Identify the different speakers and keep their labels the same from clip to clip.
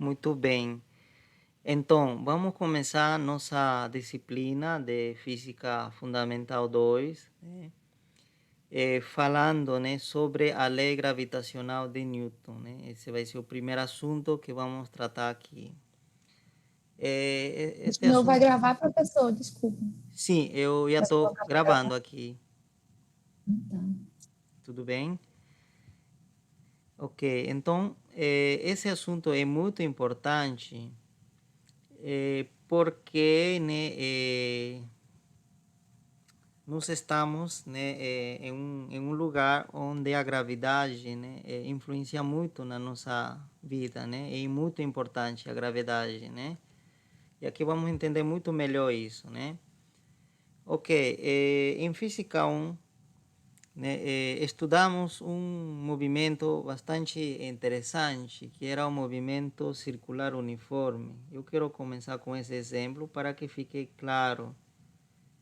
Speaker 1: Muito bem. Então, vamos começar nossa disciplina de Física Fundamental 2, né? Falando, né, sobre a lei gravitacional de Newton, né? Esse vai ser o primeiro assunto que vamos tratar aqui.
Speaker 2: O
Speaker 1: Este
Speaker 2: senhor vai
Speaker 1: assunto,
Speaker 2: gravar, professor? Desculpa.
Speaker 1: sim, eu já
Speaker 2: Vai se
Speaker 1: estou
Speaker 2: colocar para
Speaker 1: gravando
Speaker 2: gravar?
Speaker 1: aqui,
Speaker 2: Então,
Speaker 1: tudo bem? Ok, então, esse assunto é muito importante porque, né, nós estamos, né, em um lugar onde a gravidade, né, influencia muito na nossa vida, né? É muito importante a gravidade, né? E aqui vamos entender muito melhor isso, né? Ok, em Física 1, né, estudamos um movimento bastante interessante, que era o movimento circular uniforme. Eu quero começar com esse exemplo para que fique claro,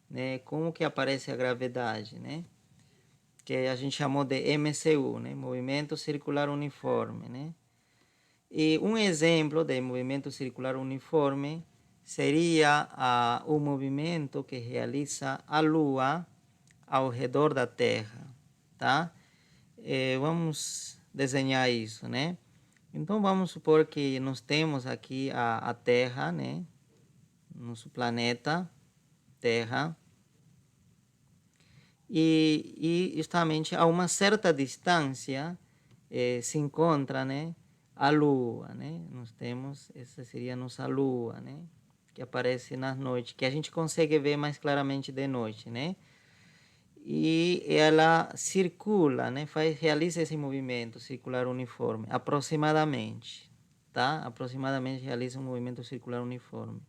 Speaker 1: né, como que aparece a gravidade, né? Que a gente chamou de MCU, né? Movimento Circular Uniforme, né? E um exemplo de movimento circular uniforme seria o movimento que realiza a Lua ao redor da Terra, tá? Vamos desenhar isso, né? Então vamos supor que nós temos aqui a Terra, né? Nosso planeta Terra. E justamente a uma certa distância se encontra, né, a Lua, né? Nós temos, essa seria a nossa Lua, né? Que aparece nas noites, que a gente consegue ver mais claramente de noite, né? E ela circula, né? Realiza esse movimento circular uniforme, aproximadamente, tá? Aproximadamente realiza um movimento circular uniforme,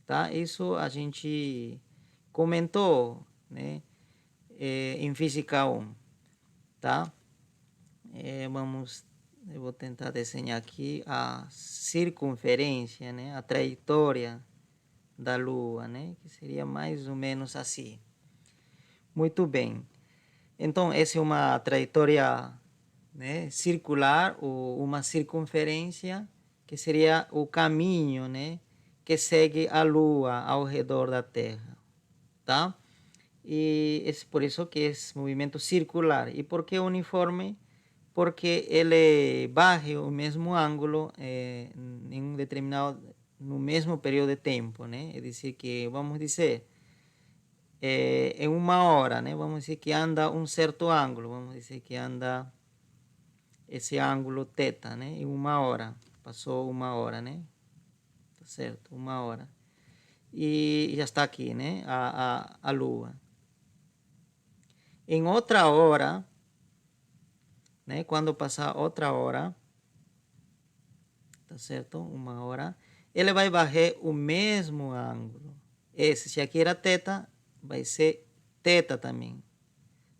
Speaker 1: tá? Isso a gente comentou, né? Em Física 1, tá? Eu vou tentar desenhar aqui a circunferência, né? A trajetória da Lua, né? Que seria mais ou menos assim. Muito bem. Então, essa é uma trajetória, né, circular ou uma circunferência que seria o caminho, né, que segue a Lua ao redor da Terra, tá? E é por isso que é movimento circular. E por que uniforme? Porque ele barre o mesmo ângulo em um determinado, no mesmo período de tempo, né? É dizer que, vamos dizer, em uma hora, né? Vamos dizer que anda um certo ângulo, vamos dizer que anda esse ângulo θ, né? Em uma hora, passou uma hora, né? Tá certo, uma hora. E já está aqui, né? A Lua. Em outra hora, né? Quando passar outra hora, tá certo? Uma hora, ele vai varrer o mesmo ângulo. Esse, se aqui era θ, vai ser θ também,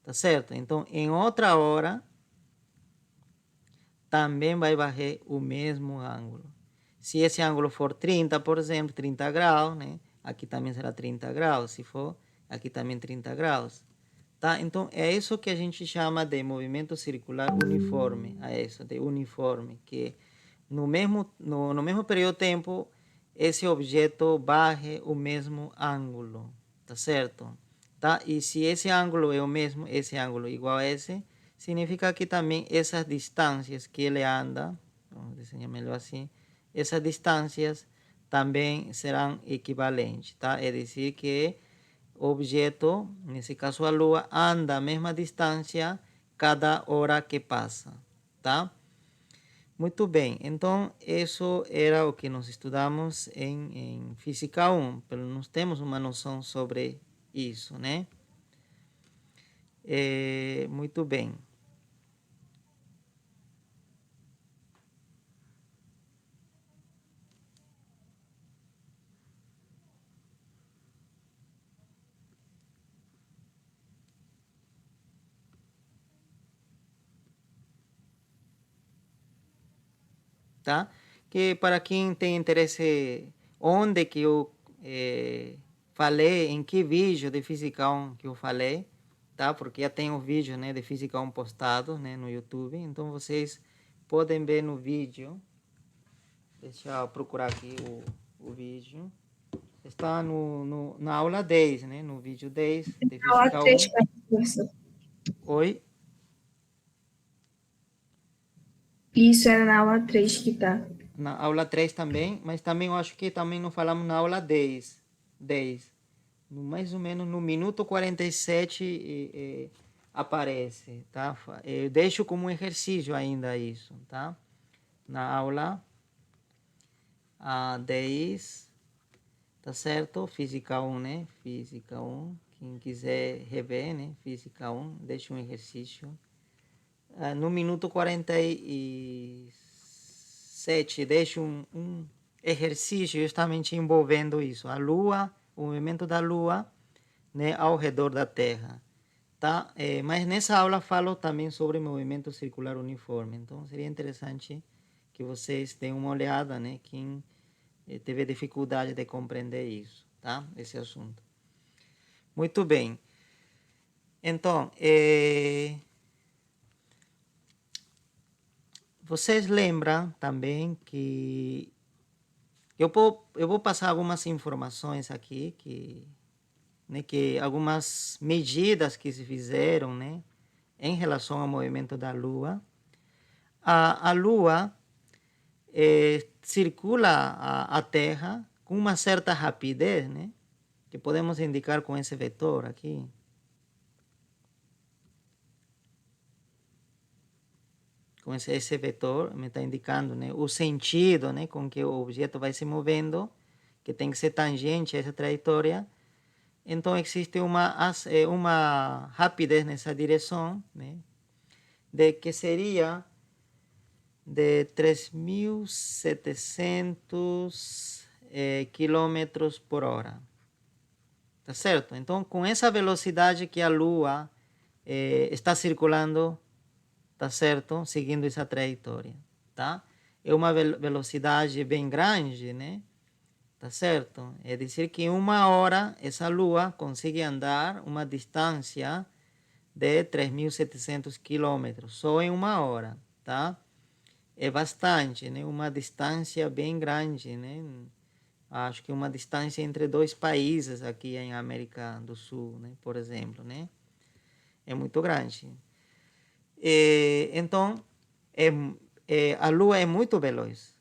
Speaker 1: tá certo? Então, em outra hora, também vai varrer o mesmo ângulo. Se esse ângulo for 30, por exemplo, 30 graus, né? Aqui também será 30 graus. Se for, aqui também 30 graus. Tá? Então, é isso que a gente chama de movimento circular uniforme. É isso, de uniforme. Que no mesmo período de tempo, esse objeto varre o mesmo ângulo. Tá certo? Tá? E se esse ângulo é o mesmo, esse ângulo é igual a esse, significa que também essas distâncias que ele anda, vamos desenhar melhor assim, essas distâncias também serão equivalentes, tá? É dizer que o objeto, nesse caso a Lua, anda a mesma distância cada hora que passa, tá? Muito bem, então isso era o que nós estudamos em Física 1, pero nós temos uma noção sobre isso, né? Muito bem. Tá? Que para quem tem interesse, onde que eu falei, em que vídeo de Física 1 que eu falei, tá? Porque já tem o vídeo, né, de Física 1 postado, né, no YouTube, então vocês podem ver no vídeo, Deixa eu procurar aqui o vídeo. Está na aula 10, né? No vídeo 10 de
Speaker 2: Aula
Speaker 1: Física
Speaker 2: 3,
Speaker 1: 1.
Speaker 2: professor.
Speaker 1: Oi?
Speaker 2: Isso era na aula 3 que tá.
Speaker 1: Na aula 3 também, mas também eu acho que também não falamos na aula 10. 10. Mais ou menos no minuto 47 aparece, tá? Eu deixo como um exercício ainda isso, tá? Na aula 10, tá certo? Física 1, né? Física 1. Quem quiser rever, né? Física 1, deixa um exercício. No minuto 47, deixa um exercício justamente envolvendo isso. A Lua, o movimento da Lua, né, ao redor da Terra. Tá? Mas nessa aula falo também sobre movimento circular uniforme. Então seria interessante que vocês deem uma olhada, né? Quem teve dificuldade de compreender isso, tá? Esse assunto. Muito bem. Então, vocês lembram também que eu vou passar algumas informações aqui, que algumas medidas que se fizeram, né, em relação ao movimento da Lua. A Lua circula a Terra com uma certa rapidez, né, que podemos indicar com esse vetor aqui. Com esse vetor me está indicando, né, o sentido, né, com que o objeto vai se movendo, que tem que ser tangente a essa trajetória. Então existe uma rapidez nessa direção, né, de que seria de 3.700 quilômetros por hora. Tá certo? Então, com essa velocidade que a Lua está circulando, tá certo? Seguindo essa trajetória, tá? É uma velocidade bem grande, né? Tá certo? É dizer que em uma hora essa Lua consegue andar uma distância de 3.700 quilômetros, só em uma hora, tá? É bastante, né? Uma distância bem grande, né? Acho que uma distância entre dois países aqui em América do Sul, né? Por exemplo, né? É muito grande. Então, a Lua é muito veloz,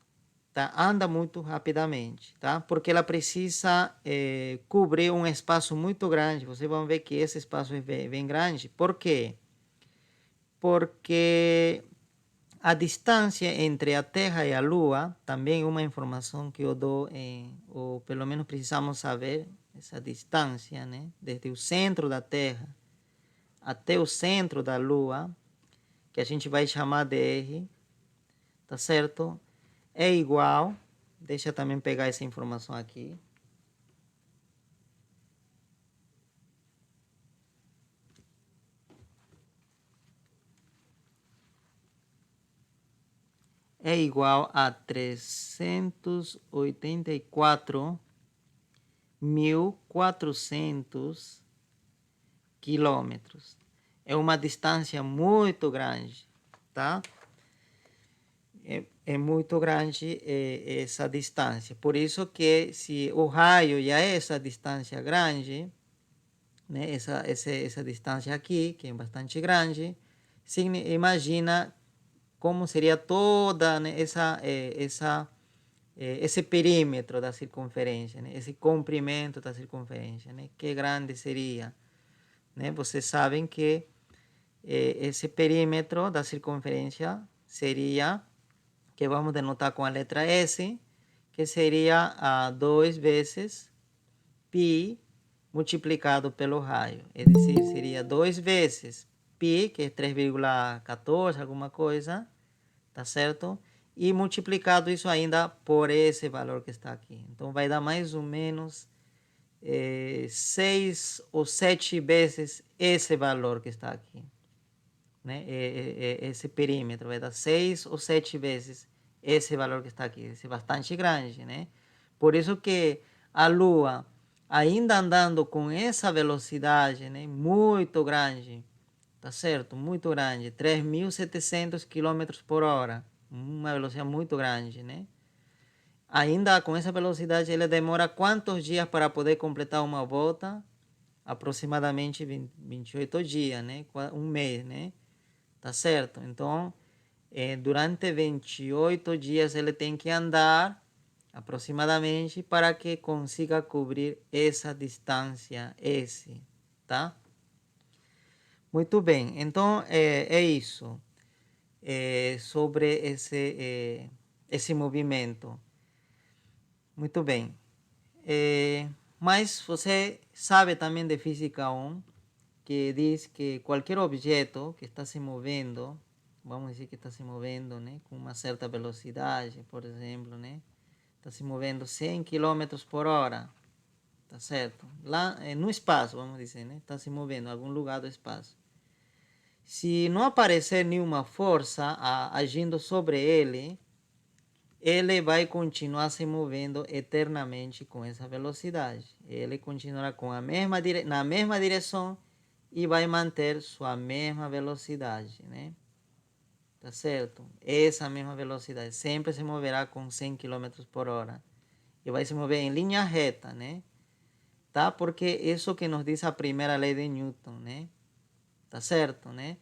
Speaker 1: tá? Anda muito rapidamente, tá? Porque ela precisa cobrir um espaço muito grande. Vocês vão ver que esse espaço é bem grande. Por quê? Porque a distância entre a Terra e a Lua, também uma informação que eu dou, ou pelo menos precisamos saber, essa distância, né? Desde o centro da Terra até o centro da Lua, que a gente vai chamar de R, tá certo? É igual, deixa eu também pegar essa informação aqui. É igual a 384.400 quilômetros. É uma distância muito grande, tá? É muito grande essa distância. Por isso que se o raio já é essa distância grande, né, essa distância aqui, que é bastante grande, imagina como seria toda, né, esse perímetro da circunferência, né, esse comprimento da circunferência, né, que grande seria. Né? Vocês sabem que esse perímetro da circunferência seria, que vamos denotar com a letra S, que seria 2 vezes π multiplicado pelo raio. É dizer, seria 2 vezes π, que é 3,14, alguma coisa, tá certo? E multiplicado isso ainda por esse valor que está aqui. Então vai dar mais ou menos 6 ou 7 vezes esse valor que está aqui. Né? Esse perímetro vai dar 6 ou 7 vezes esse valor que está aqui. Esse é bastante grande, né? Por isso que a Lua, ainda andando com essa velocidade, né, muito grande, tá certo? Muito grande, 3.700 km por hora, uma velocidade muito grande, né? ainda com essa velocidade, ele demora quantos dias para poder completar uma volta? Aproximadamente 28 dias, né? Um mês, né? Tá certo? Então, durante 28 dias ele tem que andar aproximadamente para que consiga cobrir essa distância S, tá? Muito bem, então é isso. Sobre esse movimento. Muito bem. Mas você sabe também de Física 1 que diz que qualquer objeto que está se movendo, vamos dizer que está se movendo, né, com uma certa velocidade, por exemplo, né, está se movendo 100 km por hora, tá certo? Lá no espaço, vamos dizer, né, está se movendo em algum lugar do espaço. Se não aparecer nenhuma força agindo sobre ele vai continuar se movendo eternamente com essa velocidade. Ele continuará com na mesma direção e vai manter sua mesma velocidade, né? Tá certo? Essa mesma velocidade sempre se moverá com 100 km por hora. E vai se mover em linha reta, né? Tá? Porque isso que nos diz a primeira lei de Newton, né? Tá certo, né?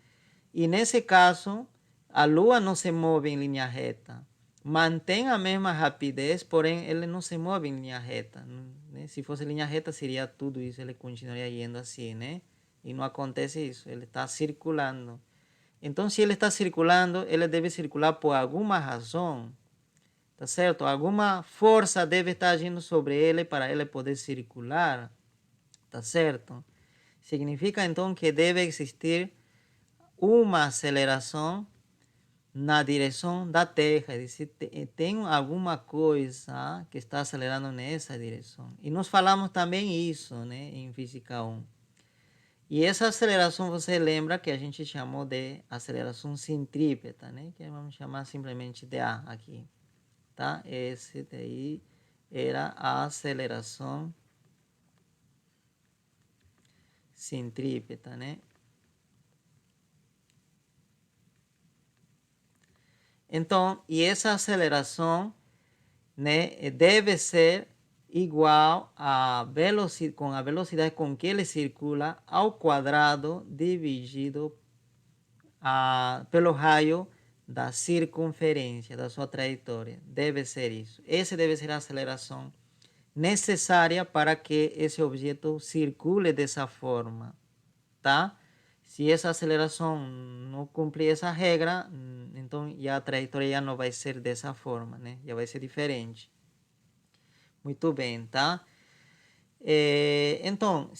Speaker 1: E nesse caso, a Lua não se move em linha reta. Mantém a mesma rapidez, porém ele não se move em linha reta, né? Se fosse linha reta, seria tudo isso, ele continuaria indo assim, né? E não acontece isso, ele está circulando. Então, se ele está circulando, ele deve circular por alguma razão, tá certo? Alguma força deve estar agindo sobre ele para ele poder circular, tá certo? Significa então que deve existir uma aceleração na direção da Terra, tem alguma coisa que está acelerando nessa direção. E nós falamos também isso, né, em Física 1. E essa aceleração você lembra que a gente chamou de aceleração centrípeta, né, que vamos chamar simplesmente de A aqui, tá? Esse daí era a aceleração centrípeta, né? Então, e essa aceleração, né, deve ser igual com a velocidade com que ele circula ao quadrado dividido pelo raio da circunferência da sua trajetória. Deve ser isso. Essa deve ser a aceleração necessária para que esse objeto circule dessa forma, tá? Se essa aceleração não cumprir essa regra, então a trajetória já não vai ser dessa forma, né? Já vai ser diferente. Muito bem, tá? Então,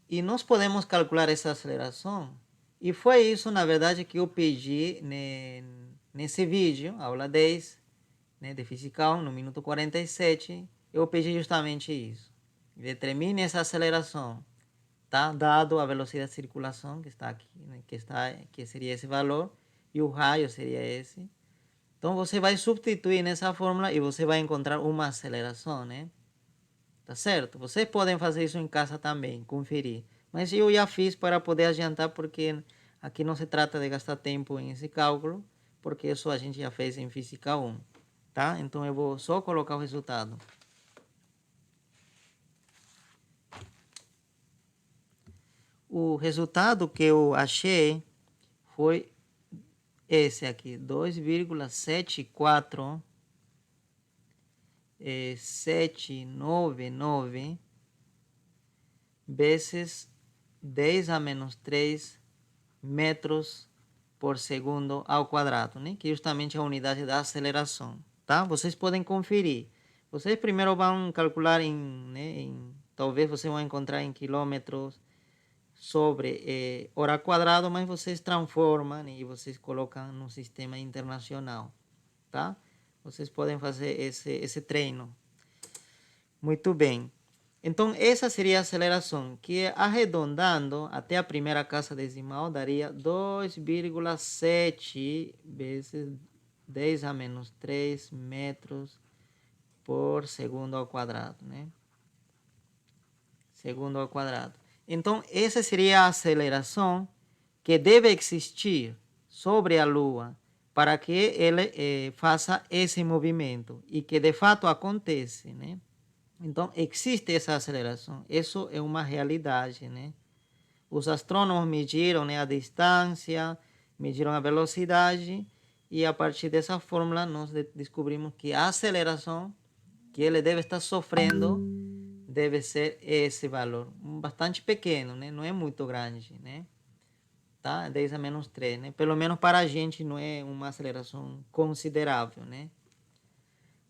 Speaker 1: e nós podemos calcular essa aceleração. E foi isso, na verdade, que eu pedi nesse vídeo, aula 10, né, de Física 1, no minuto 47. Eu pedi justamente isso. Determine essa aceleração, tá? Dado a velocidade de circulação que está aqui, né, que seria esse valor, e o raio seria esse. Então, você vai substituir nessa fórmula e você vai encontrar uma aceleração, né? Tá certo? Vocês podem fazer isso em casa também, conferir. Mas eu já fiz para poder adiantar, porque aqui não se trata de gastar tempo em esse cálculo, porque isso a gente já fez em Física 1, tá? Então eu vou só colocar o resultado. O resultado que eu achei foi esse aqui, 2,74 799 vezes 10 a menos 3 metros por segundo ao quadrado, né? Que justamente é a unidade da aceleração, tá? Vocês podem conferir. Vocês primeiro vão calcular talvez vocês vão encontrar em quilômetros sobre hora quadrada, mas vocês transformam, né, e vocês colocam no sistema internacional, tá? Vocês podem fazer esse treino. Muito bem. Então, essa seria a aceleração, que arredondando até a primeira casa decimal daria 2,7 vezes 10 a menos 3 metros por segundo ao quadrado, né? Segundo ao quadrado. Então, essa seria a aceleração que deve existir sobre a Lua para que ele faça esse movimento e que de fato acontece, né? Então, existe essa aceleração. Isso é uma realidade, né? Os astrônomos mediram, né, a distância, mediram a velocidade e a partir dessa fórmula nós descobrimos que a aceleração que ele deve estar sofrendo deve ser esse valor, bastante pequeno, né? Não é muito grande, né? Tá? 10 a menos 3, né? Pelo menos para a gente não é uma aceleração considerável, né?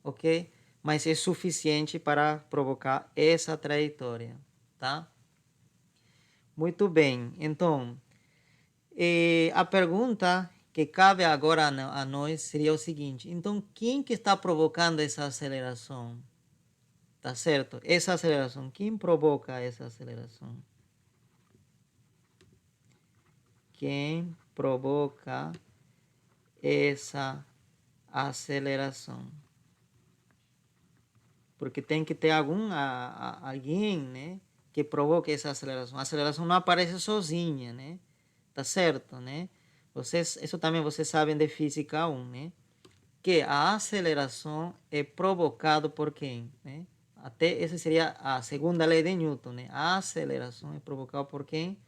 Speaker 1: Ok? Mas é suficiente para provocar essa trajetória, tá? Muito bem, então, a pergunta que cabe agora a nós seria o seguinte: então, quem que está provocando essa aceleração? Tá certo? Essa aceleração, quem provoca essa aceleração? Quem provoca essa aceleração? Porque tem que ter alguém, né, que provoque essa aceleração. A aceleração não aparece sozinha, né? Tá certo, né? Vocês, isso também vocês sabem de física 1, né? Que a aceleração é provocada por quem, né? Até essa seria a segunda lei de Newton, né? A aceleração é provocada por quem?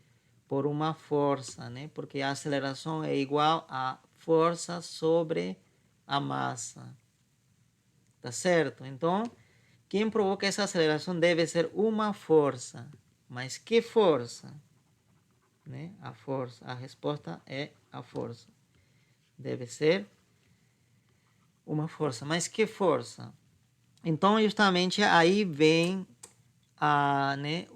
Speaker 1: Por uma força, né? Porque a aceleração é igual a força sobre a massa. Tá certo? Então, quem provoca essa aceleração deve ser uma força. Mas que força? Né? A força. A resposta é a força. Deve ser uma força. Mas que força? Então, justamente aí vem né,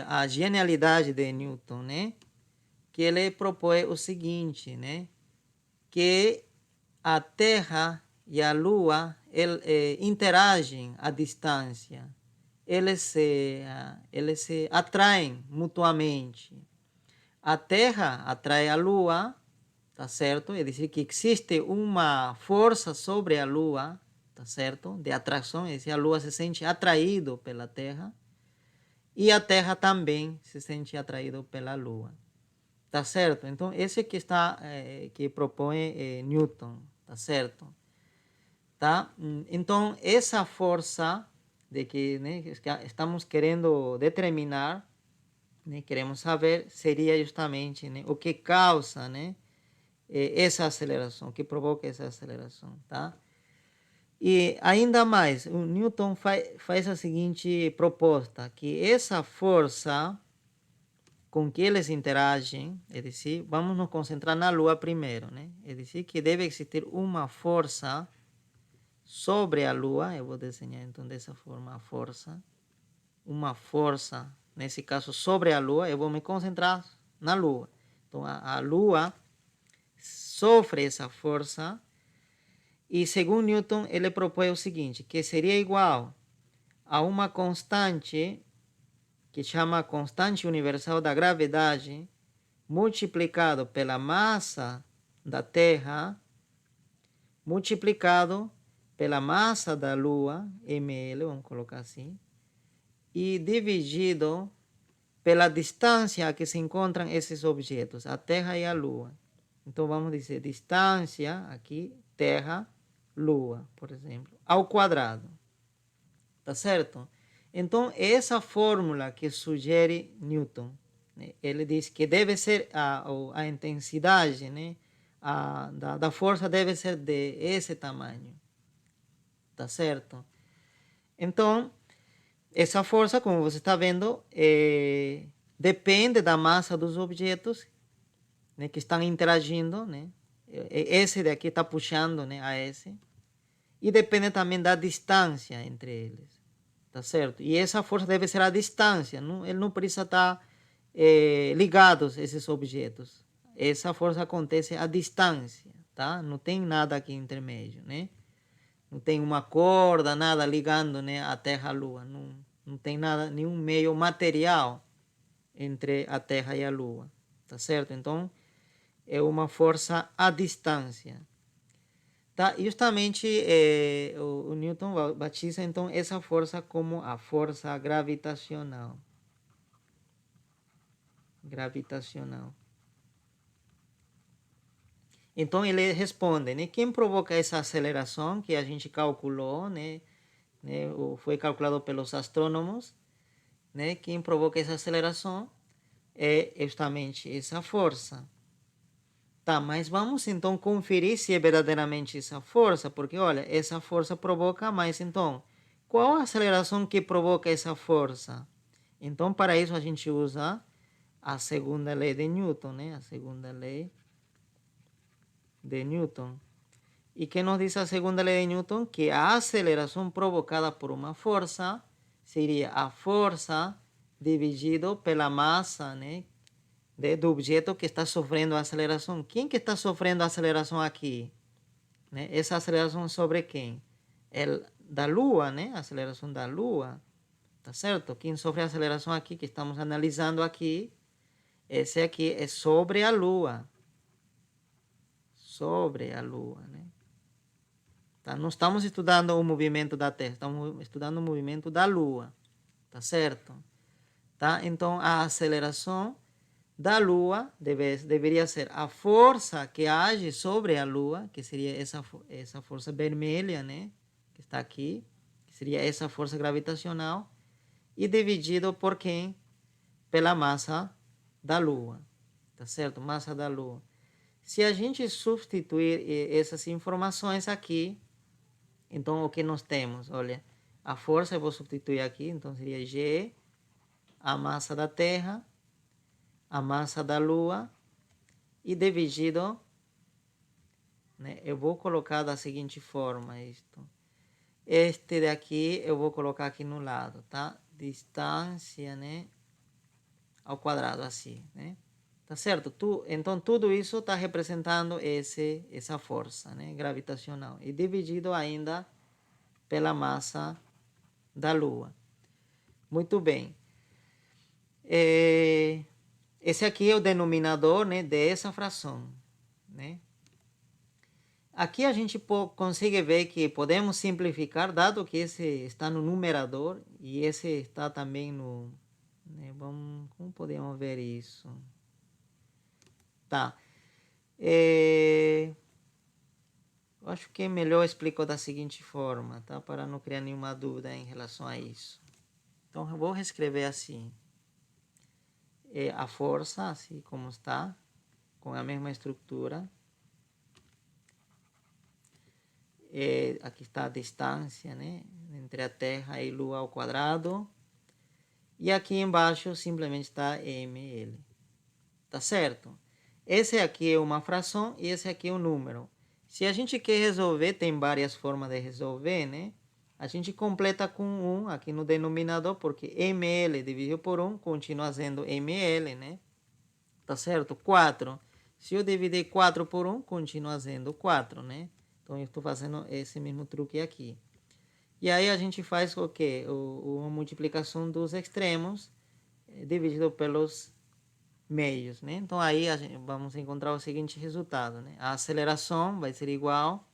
Speaker 1: a genialidade de Newton, né? Que ele propõe o seguinte, né? Que a Terra e a Lua interagem à distância. Eles se atraem mutuamente. A Terra atrai a Lua, tá certo? É dizer, que existe uma força sobre a Lua, tá certo? De atração, é dizer, a Lua se sente atraído pela Terra e a Terra também se sente atraído pela Lua. Tá certo? Então, esse que está, que propõe Newton, tá certo? Tá? Então, essa força de que, né, estamos querendo determinar, né, queremos saber, seria justamente, né, o que causa, né, essa aceleração, o que provoca essa aceleração, tá? E ainda mais, o Newton faz a seguinte proposta, que essa força com que eles interagem, é dizer, vamos nos concentrar na Lua primeiro, né? É dizer, que deve existir uma força sobre a Lua, eu vou desenhar então dessa forma a força, uma força, nesse caso sobre a Lua, eu vou me concentrar na Lua. Então a Lua sofre essa força e segundo Newton ele propõe o seguinte, que seria igual a uma constante que chama constante universal da gravidade multiplicado pela massa da Terra multiplicado pela massa da Lua, ml, vamos colocar assim, e dividido pela distância a que se encontram esses objetos, a Terra e a Lua. Então vamos dizer distância aqui, Terra, Lua, por exemplo, ao quadrado. Tá certo? Então essa fórmula que sugere Newton, né? Ele diz que deve ser a intensidade, né? Da força deve ser de esse tamanho. Tá certo? Então, essa força, como você está vendo, depende da massa dos objetos, né, que estão interagindo, né? Esse daqui está puxando, né, a esse. E depende também da distância entre eles. Tá certo? E essa força deve ser a distância. Não, ele não precisa estar ligados esses objetos. Essa força acontece à distância, tá? Não tem nada aqui intermédio, né? Não tem uma corda, nada ligando, né, a Terra à Lua. Não tem nada, nenhum meio material entre a Terra e a Lua. Tá certo? Então, é uma força à distância. Tá? E justamente o Newton batiza então essa força como a força gravitacional. Gravitacional. Então ele responde, né? Quem provoca essa aceleração que a gente calculou, né? Ou foi calculado pelos astrônomos, né? Quem provoca essa aceleração é justamente essa força. Tá, mas vamos então conferir se é verdadeiramente essa força, porque olha, essa força provoca, mas então, qual a aceleração que provoca essa força? Então, para isso a gente usa a segunda lei de Newton, né? A segunda lei de Newton. E que nos diz a segunda lei de Newton? Que a aceleração provocada por uma força seria a força dividido pela massa, né? Do objeto que está sofrendo a aceleração. Quem que está sofrendo a aceleração aqui? Né? Essa aceleração sobre quem? Da Lua, né? A aceleração da Lua. Tá certo? Quem sofre a aceleração aqui, que estamos analisando aqui, esse aqui é sobre a Lua. Sobre a Lua, né? Tá? Não estamos estudando o movimento da Terra, estamos estudando o movimento da Lua. Tá certo? Tá? Então, a aceleração da Lua deveria ser a força que age sobre a Lua, que seria essa força vermelha, né? Que está aqui, que seria essa força gravitacional, e dividido por quem? Pela massa da Lua. Tá certo? Massa da Lua. Se a gente substituir essas informações aqui, então o que nós temos? Olha, a força eu vou substituir aqui, então seria G, a massa da Terra, a massa da Lua, e dividido, né? Eu vou colocar da seguinte forma isto. Este daqui eu vou colocar aqui no lado, tá? Distância, né? Ao quadrado, assim, né? Tá certo? Então, tudo isso está representando essa força, né? Gravitacional. E dividido ainda pela massa da Lua. Muito bem. Esse aqui é o denominador, né, dessa fração, né? Aqui a gente consegue ver que podemos simplificar, dado que esse está no numerador e esse está também no... Né, como podemos ver isso? Tá. Eu acho que é melhor explicar da seguinte forma, tá? Para não criar nenhuma dúvida em relação a isso. Então, eu vou reescrever assim. A força, assim como está, com a mesma estrutura. Aqui está a distância, né? Entre a Terra e Lua ao quadrado. E aqui embaixo simplesmente está ml. Tá certo? Esse aqui é uma fração e esse aqui é um número. Se a gente quer resolver, tem várias formas de resolver, né? A gente completa com 1 aqui no denominador, porque ml dividido por 1 continua sendo ml, né? Tá certo? 4. Se eu dividir 4 por 1, continua sendo 4, né? Então, eu estou fazendo esse mesmo truque aqui. E aí, a gente faz o quê? Uma multiplicação dos extremos dividido pelos meios, né? Então, aí, vamos encontrar o seguinte resultado, né? A aceleração vai ser igual.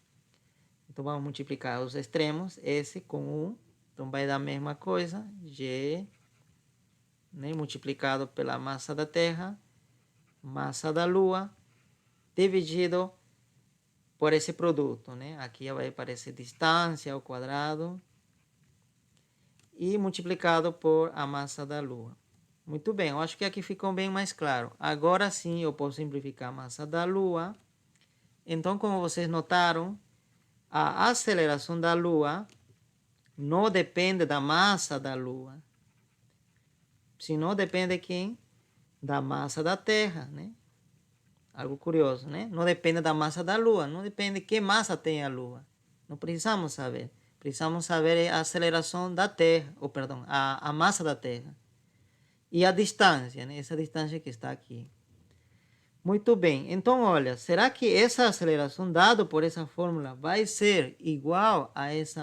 Speaker 1: Então, vamos multiplicar os extremos, esse com 1. Então, vai dar a mesma coisa, G, né? Multiplicado pela massa da Terra, massa da Lua, dividido por esse produto, né? Aqui vai aparecer distância ao quadrado e multiplicado por a massa da Lua. Muito bem, eu acho que aqui ficou bem mais claro. Agora sim eu posso simplificar a massa da Lua. Então, como vocês notaram, a aceleração da Lua não depende da massa da Lua, senão depende de quem? Da massa da Terra, né? Algo curioso, né? Não depende da massa da Lua, não depende de que massa tem a Lua. Não precisamos saber. Precisamos saber a aceleração da Terra, ou perdão, a massa da Terra. E a distância, né? Essa distância que está aqui. Muito bem. Então, olha, será que essa aceleração dada por essa fórmula vai ser igual a esse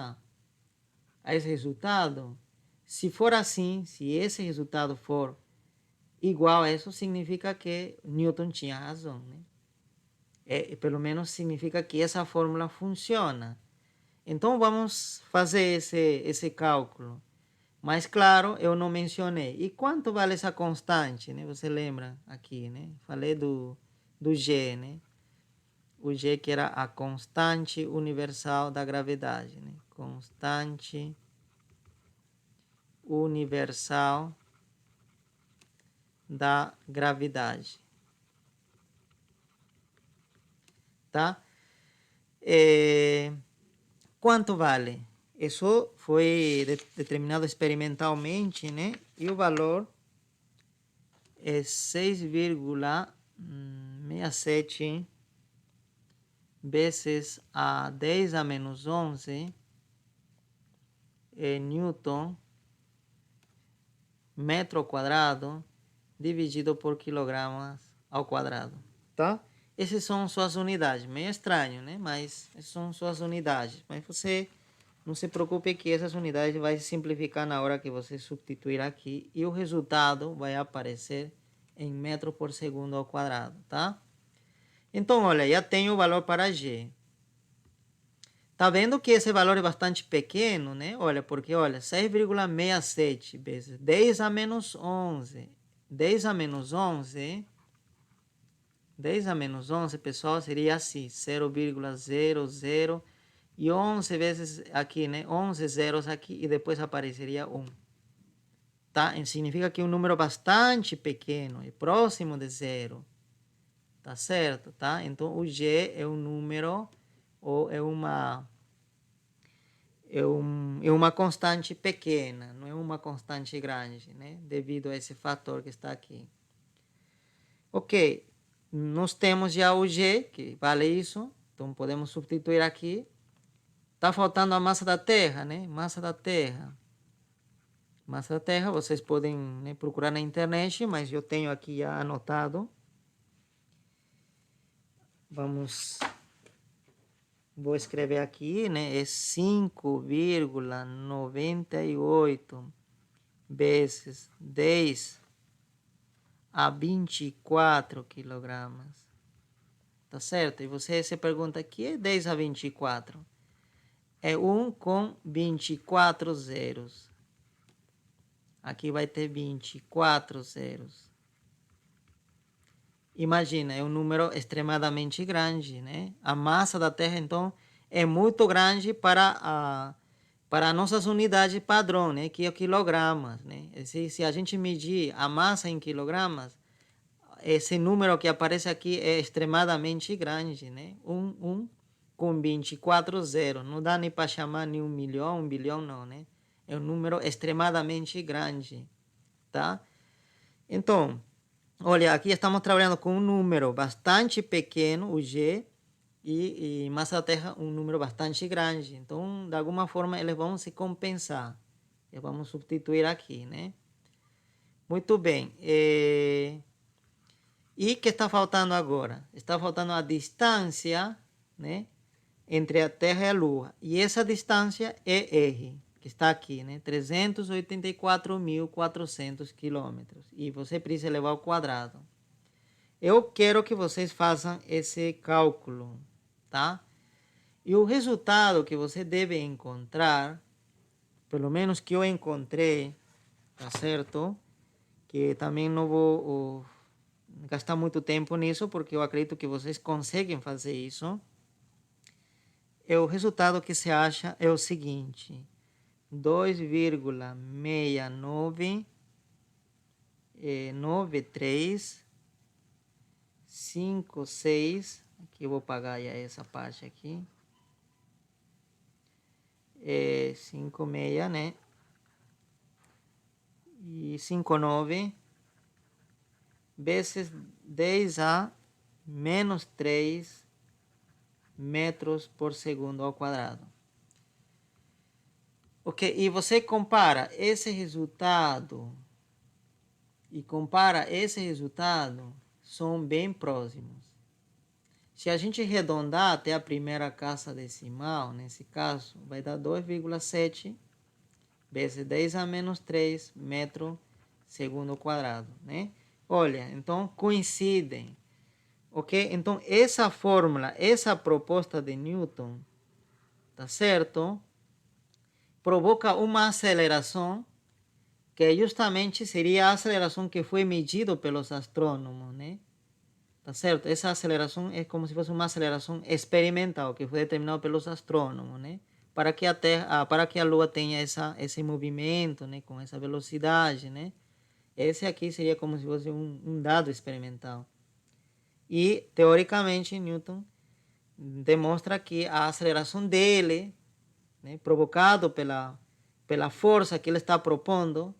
Speaker 1: resultado? Se for assim, se esse resultado for igual a isso, significa que Newton tinha razão, né? Pelo menos significa que essa fórmula funciona. Então, vamos fazer esse cálculo. Mas, claro, eu não mencionei. E quanto vale essa constante, né? Você lembra aqui, né? Falei do G, né? o G que era a constante universal da gravidade, né? Constante universal da gravidade, tá? Quanto vale? Isso foi determinado experimentalmente, né? E o valor é 6,67 vezes a 10 a menos 11 Newton metro quadrado dividido por quilogramas ao quadrado, tá? Essas são suas unidades. Meio estranho, né? Mas essas são suas unidades. Mas você não se preocupe que essas unidades vai se simplificar na hora que você substituir aqui e o resultado vai aparecer em metro por segundo ao quadrado, tá? Então, olha, já tenho o valor para G. Tá vendo que esse valor é bastante pequeno, né? Olha, porque, olha, 6,67 vezes 10 a menos 11. 10 a menos 11, 10 a menos 11, pessoal, seria assim, 0,00 e 11 vezes aqui, né? 11 zeros aqui e depois apareceria 1. Tá? Significa que é um número bastante pequeno, é próximo de zero. Tá certo? Tá? Então, o G é um número ou é uma constante pequena, não é uma constante grande, né? Devido a esse fator que está aqui. Ok, nós temos já o G, que vale isso, então podemos substituir aqui. Está faltando a massa da Terra, né? Massa da Terra. Massa da Terra, vocês podem, né, procurar na internet, mas eu tenho aqui já anotado. Vou escrever aqui, né? É 5,98 vezes 10 a 24 quilogramas. Tá certo? E você se pergunta, que é 10 a 24? É 1 com 24 zeros. Aqui vai ter 24 zeros. Imagina, é um número extremadamente grande, né? A massa da Terra, então, é muito grande para nossas unidades padrão, né? Que é quilogramas, né? Se a gente medir a massa em quilogramas, esse número que aparece aqui é extremadamente grande, né? 1 com 24 zeros. Não dá nem para chamar nem 1 milhão, 1 bilhão, não, né? É um número extremamente grande, tá? Então, olha, aqui estamos trabalhando com um número bastante pequeno, o G, e massa da Terra um número bastante grande. Então, de alguma forma, eles vão se compensar. E vamos substituir aqui, né? Muito bem. E o que está faltando agora? Está faltando a distância, né, entre a Terra e a Lua. E essa distância é R, que está aqui, né? 384.400 quilômetros. E você precisa levar ao quadrado. Eu quero que vocês façam esse cálculo, tá? E o resultado que você deve encontrar, pelo menos que eu encontrei, tá certo? Que também não vou gastar muito tempo nisso, porque eu acredito que vocês conseguem fazer isso. O resultado que se acha é o seguinte: 2,699356, aqui eu vou pagar já essa parte aqui, 56, né? E 59 vezes 10 a menos 3 metros por segundo ao quadrado. Ok, e você compara esse resultado são bem próximos. Se a gente arredondar até a primeira casa decimal, nesse caso, vai dar 2,7 vezes 10 a menos 3 metro segundo ao quadrado, né? Olha, então coincidem. Ok? Então, essa fórmula, essa proposta de Newton, tá certo? Provoca uma aceleração que justamente seria a aceleração que foi medida pelos astrônomos, né? tá certo? Essa aceleração é como se fosse uma aceleração experimental que foi determinada pelos astrônomos, né? Para que a Terra, para que a Lua tenha esse movimento, né? Com essa velocidade, né? Esse aqui seria como se fosse um dado experimental. E, teoricamente, Newton demonstra que a aceleração dele, né, provocado pela força que ele está propondo,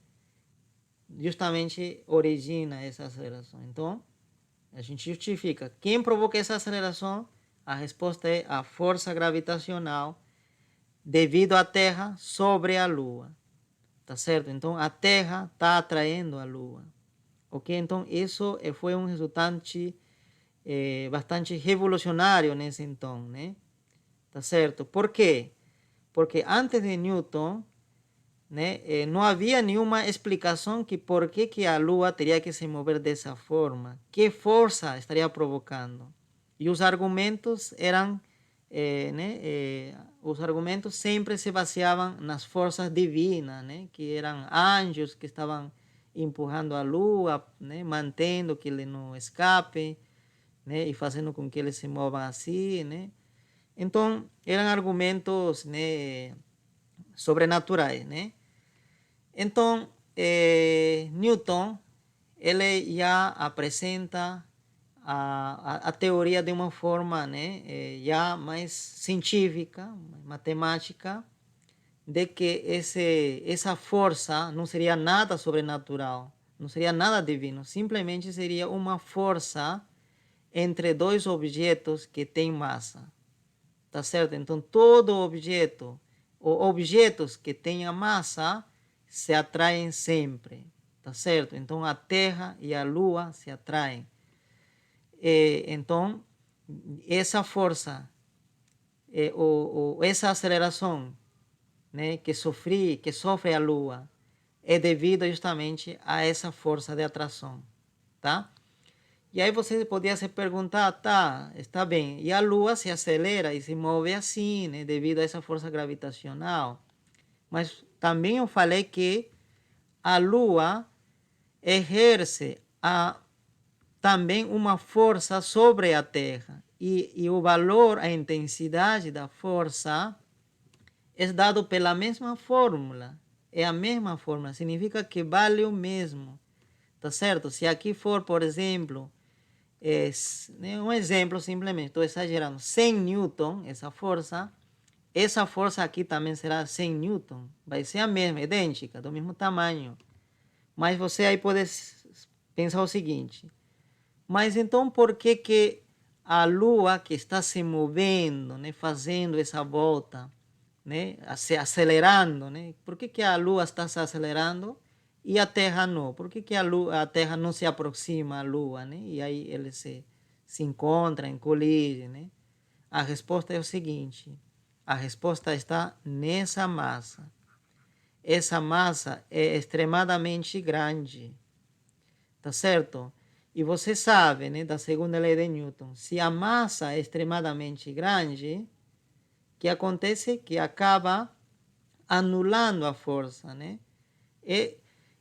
Speaker 1: justamente origina essa aceleração. Então, a gente justifica. Quem provoca essa aceleração? A resposta é a força gravitacional devido à Terra sobre a Lua. Tá certo? Então, a Terra está atraindo a Lua. Ok? Então, isso foi um resultante bastante revolucionário nesse então, né? Tá certo? Por quê? Porque antes de Newton, né, não havia nenhuma explicação que por que a Lua teria que se mover dessa forma, que força estaria provocando. E os argumentos eram, os argumentos sempre se baseavam nas forças divinas, né, que eram anjos que estavam empurrando a Lua, né, mantendo que ele não escape, né, e fazendo com que ele se mova assim, né. Então, eram argumentos, né, sobrenaturais, né. Então, Newton, ele já apresenta a teoria de uma forma, né, já mais científica, matemática, de que essa força não seria nada sobrenatural, não seria nada divino, simplesmente seria uma força entre dois objetos que têm massa. Tá certo? Então, todo objeto, ou objetos que tenham massa, se atraem sempre. Tá certo? Então, a Terra e a Lua se atraem. Então, essa força, essa aceleração, né, que sofre a Lua, é devido justamente a essa força de atração. Tá? E aí você podia se perguntar, tá, está bem, e a Lua se acelera e se move assim, né, devido a essa força gravitacional. Mas também eu falei que a Lua exerce também uma força sobre a Terra. E o valor, a intensidade da força é dado pela mesma fórmula. É a mesma fórmula, significa que vale o mesmo. Tá certo? Se aqui for, por exemplo, um exemplo simplesmente, estou exagerando, 100 Newton, essa força aqui também será 100 Newton, vai ser a mesma, idêntica, do mesmo tamanho. Mas você aí pode pensar o seguinte, mas então por que a Lua que está se movendo, né, fazendo essa volta, né, se acelerando, né, por que a Lua está se acelerando e a Terra não? Por que a Terra não se aproxima à Lua, né? E aí eles se encontram, coligem, né? A resposta é o seguinte, a resposta está nessa massa. Essa massa é extremadamente grande, tá certo? E você sabe, né, da segunda lei de Newton, se a massa é extremadamente grande, o que acontece? Que acaba anulando a força, né?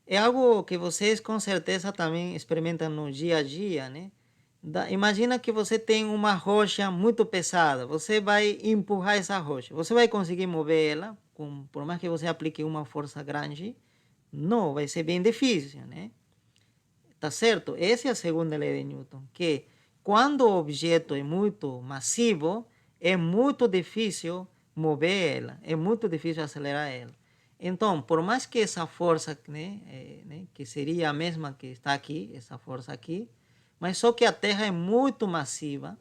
Speaker 1: É algo que vocês com certeza também experimentam no dia a dia, né? Imagina que você tem uma rocha muito pesada, você vai empurrar essa rocha, você vai conseguir mover ela, por mais que você aplique uma força grande? Não, vai ser bem difícil, né? Tá certo? Essa é a segunda lei de Newton, que quando o objeto é muito massivo, é muito difícil mover ela, é muito difícil acelerar ela. Então, por mais que essa força, que seria a mesma que está aqui, essa força aqui, mas só que a Terra é muito massiva,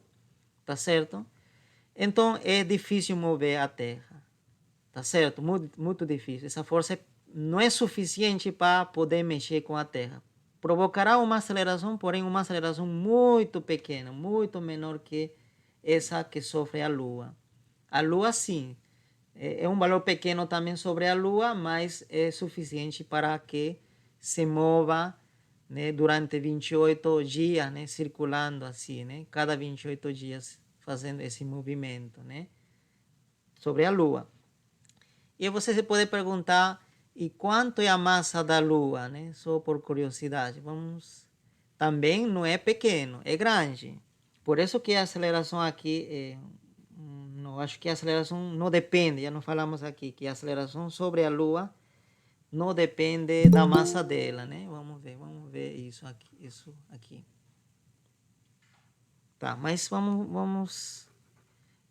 Speaker 1: tá certo? Então, é difícil mover a Terra, tá certo? Muito, muito difícil. Essa força não é suficiente para poder mexer com a Terra. Provocará uma aceleração, porém uma aceleração muito pequena, muito menor que essa que sofre a Lua. A Lua, sim, é um valor pequeno também sobre a Lua, mas é suficiente para que se mova, né, durante 28 dias, né, circulando assim, né, cada 28 dias fazendo esse movimento, né, sobre a Lua. E você se pode perguntar, e quanto é a massa da Lua, né, só por curiosidade. Vamos também não é pequeno, é grande. Por isso que a aceleração aqui, não, acho que a aceleração não depende, já não falamos aqui, que a aceleração sobre a Lua não depende da massa dela, né? Vamos ver isso aqui. Tá, mas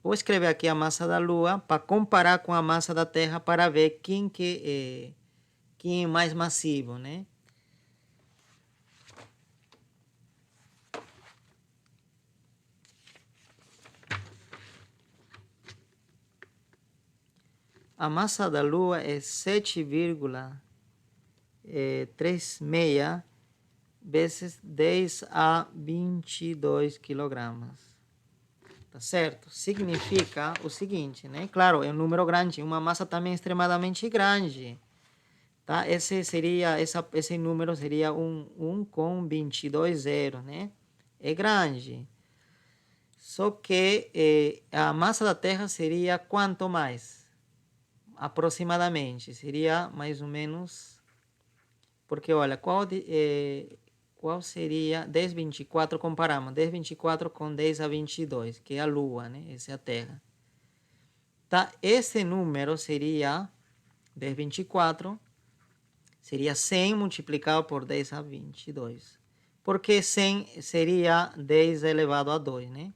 Speaker 1: vou escrever aqui a massa da Lua para comparar com a massa da Terra para ver quem é mais massivo, né? A massa da Lua é 7,36 vezes 10 a 22 quilogramas. Tá certo? Significa o seguinte, né? Claro, é um número grande, uma massa também extremadamente grande. Tá? Esse número seria 1,22 zero, né? É grande. Só que a massa da Terra seria quanto mais? Aproximadamente. Seria mais ou menos... Porque, olha, qual seria 10,24? Comparamos 10,24 com 10 a 22, que é a Lua, né? Essa é a Terra. Tá? Esse número seria 10,24, seria 100 multiplicado por 10 a 22. Porque 100 seria 10 elevado a 2, né?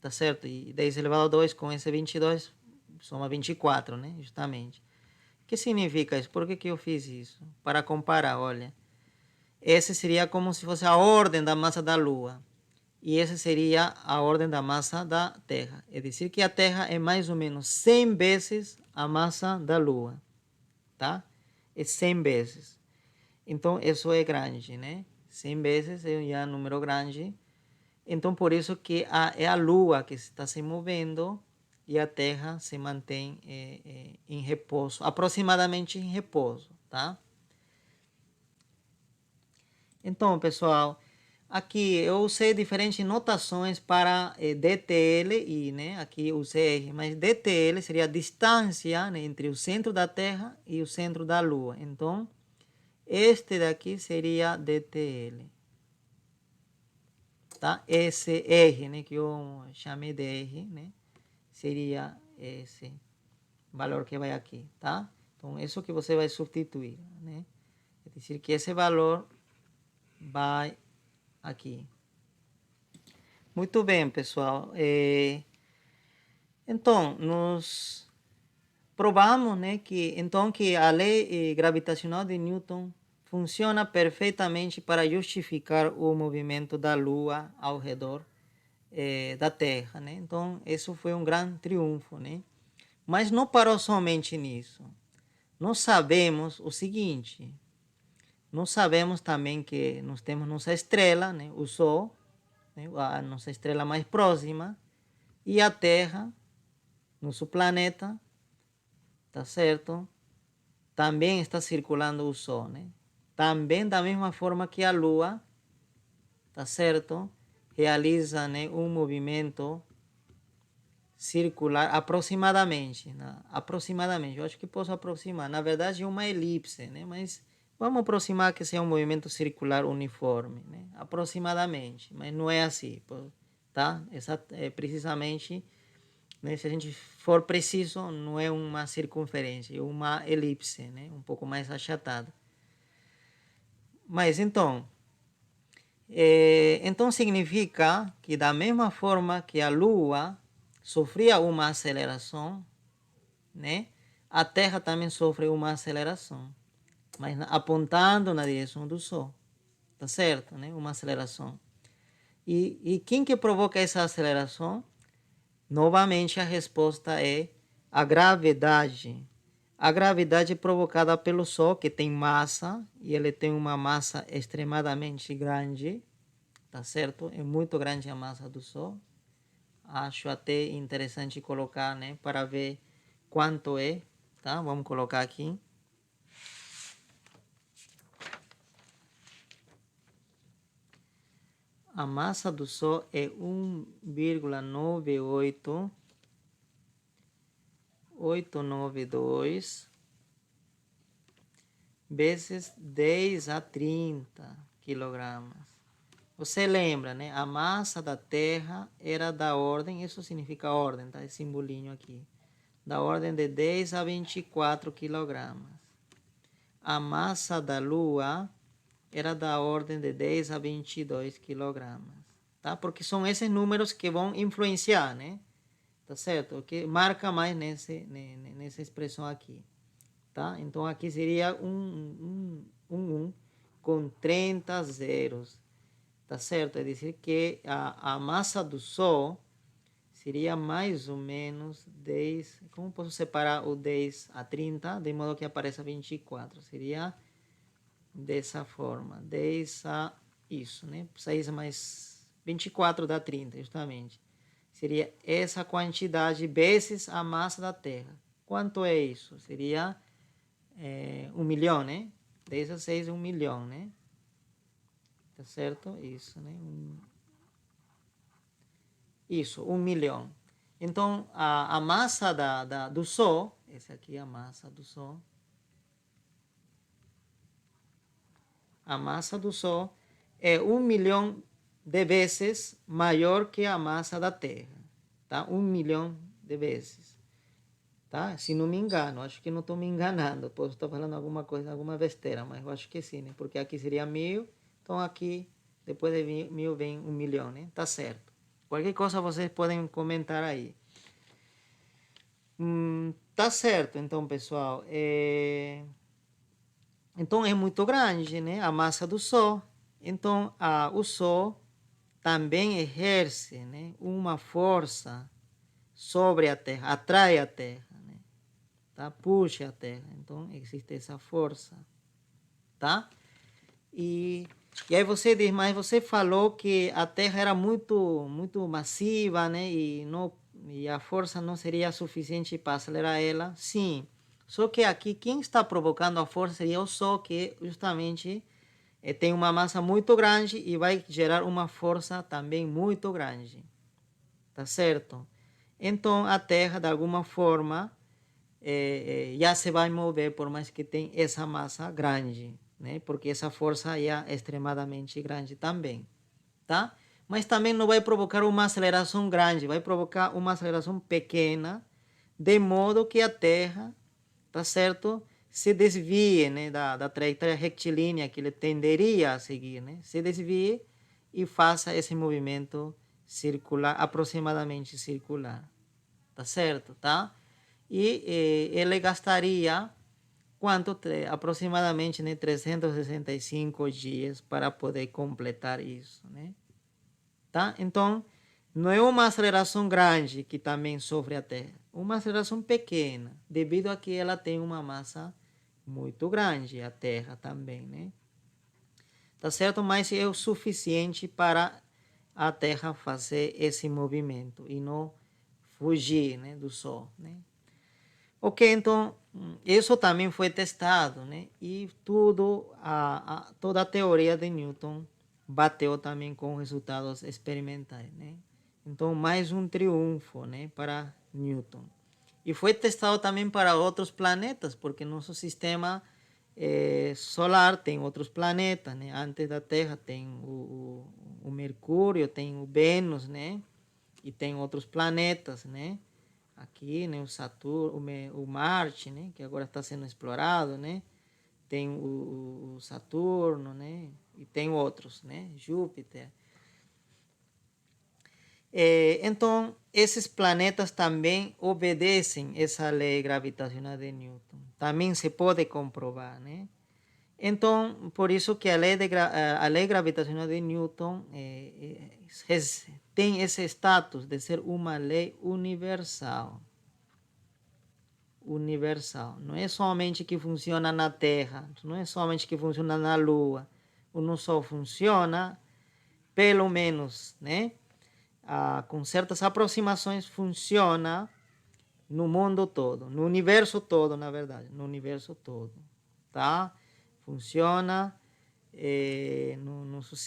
Speaker 1: Tá certo? E 10 elevado a 2 com esse 22 soma 24, né? Justamente. O que significa isso? Por que eu fiz isso? Para comparar, olha. Esse seria como se fosse a ordem da massa da Lua. E essa seria a ordem da massa da Terra. É dizer que a Terra é mais ou menos 100 vezes a massa da Lua. Tá? É 100 vezes. Então, isso é grande, né? 100 vezes é já um número grande. Então, por isso que é a Lua que está se movendo e a Terra se mantém em repouso, aproximadamente em repouso, tá? Então, pessoal, aqui eu usei diferentes notações para DTL e, né, aqui usei R, mas DTL seria a distância, né, entre o centro da Terra e o centro da Lua. Então, este daqui seria DTL. Tá? Esse R, né, que eu chamei de R, né, seria esse valor que vai aqui, tá? Então, isso que você vai substituir, né? É dizer que esse valor vai aqui. Muito bem, pessoal. Então, nós provamos, né, que a lei gravitacional de Newton funciona perfeitamente para justificar o movimento da Lua ao redor da Terra, né? Então, isso foi um grande triunfo, né? Mas não parou somente nisso. Nós sabemos o seguinte, nós sabemos também que nós temos nossa estrela, né? O Sol, né? A nossa estrela mais próxima, e a Terra, nosso planeta, tá certo? Também está circulando o Sol, né? Também da mesma forma que a Lua, tá certo? Realiza, né, um movimento circular aproximadamente, né? Aproximadamente, eu acho que posso aproximar. Na verdade é uma elipse, né? Mas vamos aproximar que seja um movimento circular uniforme, né? Aproximadamente, mas não é assim, tá? Precisamente, né? Se a gente for preciso, não é uma circunferência, é uma elipse, né? Um pouco mais achatada. Mas então significa que da mesma forma que a Lua sofria uma aceleração, né? A Terra também sofre uma aceleração, mas apontando na direção do Sol, tá certo, né? Uma aceleração. E quem que provoca essa aceleração? Novamente a resposta é a gravidade. A gravidade é provocada pelo Sol, que tem massa, e ele tem uma massa extremadamente grande, tá certo? É muito grande a massa do Sol. Acho até interessante colocar, né, para ver quanto é, tá? Vamos colocar aqui. A massa do Sol é 1,98892 vezes 10 a 30 quilogramas. você lembra, né? A massa da Terra era da ordem, isso significa ordem, tá? Esse simbolinho aqui. Da ordem de 10 a 24 quilogramas. A massa da Lua era da ordem de 10 a 22 quilogramas, tá? Porque são esses números que vão influenciar, né? Tá certo? O que marca mais nessa expressão aqui, tá? Então aqui seria um com 30 zeros, tá certo? É dizer que a massa do Sol seria mais ou menos 10. Como posso separar o 10 a 30 de modo que apareça 24? Seria dessa forma, 10 a isso, né? 6 mais 24 dá 30, justamente. Seria essa quantidade vezes a massa da Terra. Quanto é isso? Seria 1 milhão, né? 10 a 6 é 1 milhão, né? Tá certo? Isso, né? Isso, 1 milhão. Então, a massa do Sol, essa aqui é a massa do Sol. A massa do Sol é 1 milhão de vezes maior que a massa da Terra, tá? 1 milhão de vezes, tá? Se não me engano, acho que não estou me enganando, posso estar falando alguma coisa, alguma besteira, mas eu acho que sim, né? Porque aqui seria 1000, então aqui, depois de 1000 vem 1 milhão, né? Tá certo. Qualquer coisa vocês podem comentar aí. Tá certo, então, pessoal. Então é muito grande, né? A massa do Sol. Então o Sol também exerce, né, uma força sobre a Terra, atrai a Terra, né? Tá? Puxa a Terra. Então existe essa força, tá? E aí você diz, mas você falou que a Terra era muito massiva, né? E a força não seria suficiente para acelerar ela. Sim. Só que aqui quem está provocando a força seria o Sol, que justamente tem uma massa muito grande e vai gerar uma força também muito grande. Tá certo? Então a Terra, de alguma forma, já se vai mover por mais que tenha essa massa grande, né? Porque essa força já é extremadamente grande também, tá? Mas também não vai provocar uma aceleração grande, vai provocar uma aceleração pequena, de modo que a Terra, tá certo, se desvie, né, da trajetória retilínea que ele tenderia a seguir, né? Se desvie e faça esse movimento circular, aproximadamente circular, tá certo, tá? E ele gastaria quanto? Aproximadamente, né, 365 dias para poder completar isso, né? Tá? Então, não é uma aceleração grande que também sofre a Terra, uma aceleração pequena, devido a que ela tem uma massa muito grande, a Terra também, né? Tá certo? Mas é o suficiente para a Terra fazer esse movimento e não fugir, né, do Sol, né? Ok, então isso também foi testado, né? E toda a teoria de Newton bateu também com resultados experimentais, né? Então mais um triunfo, né, para Newton. E foi testado também para outros planetas, porque nosso sistema solar tem outros planetas, né? Antes da Terra tem o Mercúrio, tem o Vênus, né? E tem outros planetas, né? Aqui, né, o Saturno, o Marte, né, que agora está sendo explorado, né, tem o Saturno, né, e tem outros, né, Júpiter. Então, esses planetas também obedecem essa lei gravitacional de Newton. Também se pode comprovar, né? Então, por isso que a lei gravitacional de Newton tem esse status de ser uma lei universal. Universal. Não é somente que funciona na Terra, não é somente que funciona na Lua. O Sol funciona, pelo menos, né? Com certas aproximações, funciona no mundo todo, no universo todo, na verdade, no universo todo, tá? Funciona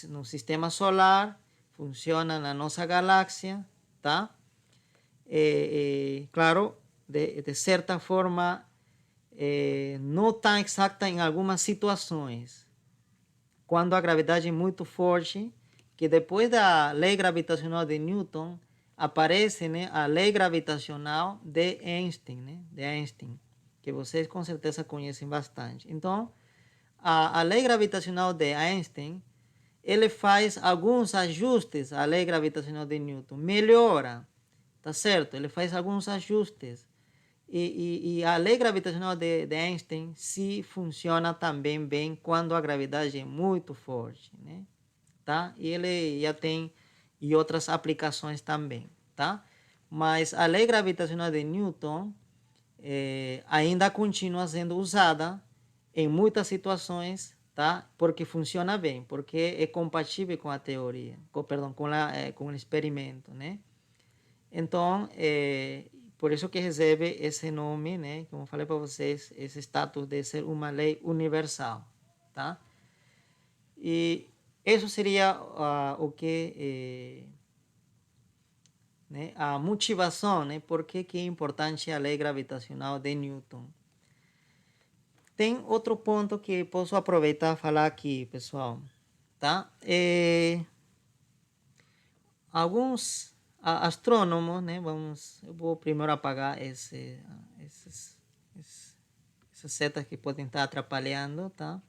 Speaker 1: no sistema solar, funciona na nossa galáxia, tá? Claro, de certa forma, não tão exata em algumas situações. Quando a gravidade é muito forte, que depois da lei gravitacional de Newton, aparece, né, a lei gravitacional de Einstein, né, de Einstein, que vocês com certeza conhecem bastante. Então, a lei gravitacional de Einstein, ele faz alguns ajustes à lei gravitacional de Newton, melhora, tá certo? Ele faz alguns ajustes. E a lei gravitacional de Einstein se funciona também bem quando a gravidade é muito forte, né? Tá? E ele já tem outras aplicações também, tá? Mas a lei gravitacional de Newton ainda continua sendo usada em muitas situações, tá? Porque funciona bem, porque é compatível com a teoria, com o experimento, né? Então, por isso que recebe esse nome, né? Como eu falei para vocês, esse status de ser uma lei universal, tá? E isso seria o que, né, a motivação, né? Por que é importante a lei gravitacional de Newton. Tem outro ponto que posso aproveitar e falar aqui, pessoal, tá? Alguns astrônomos, né? Eu vou primeiro apagar essas setas que podem estar atrapalhando, tá?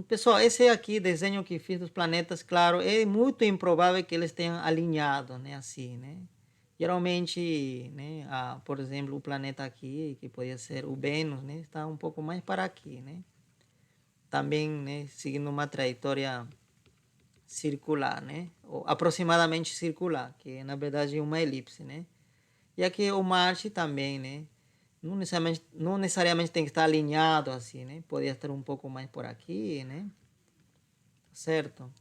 Speaker 1: Pessoal, esse aqui, desenho que fiz dos planetas, claro, é muito improvável que eles tenham alinhado, né? Assim, né? Geralmente, né? Por exemplo, o planeta aqui, que podia ser o Vênus, né? Está um pouco mais para aqui, né? Também, né? Seguindo uma trajetória circular, né? Ou aproximadamente circular, que na verdade é uma elipse, né? E aqui o Marte também, né? Não necessariamente tem que estar alinhado assim, né? Podia estar um pouco mais por aqui, né? Certo?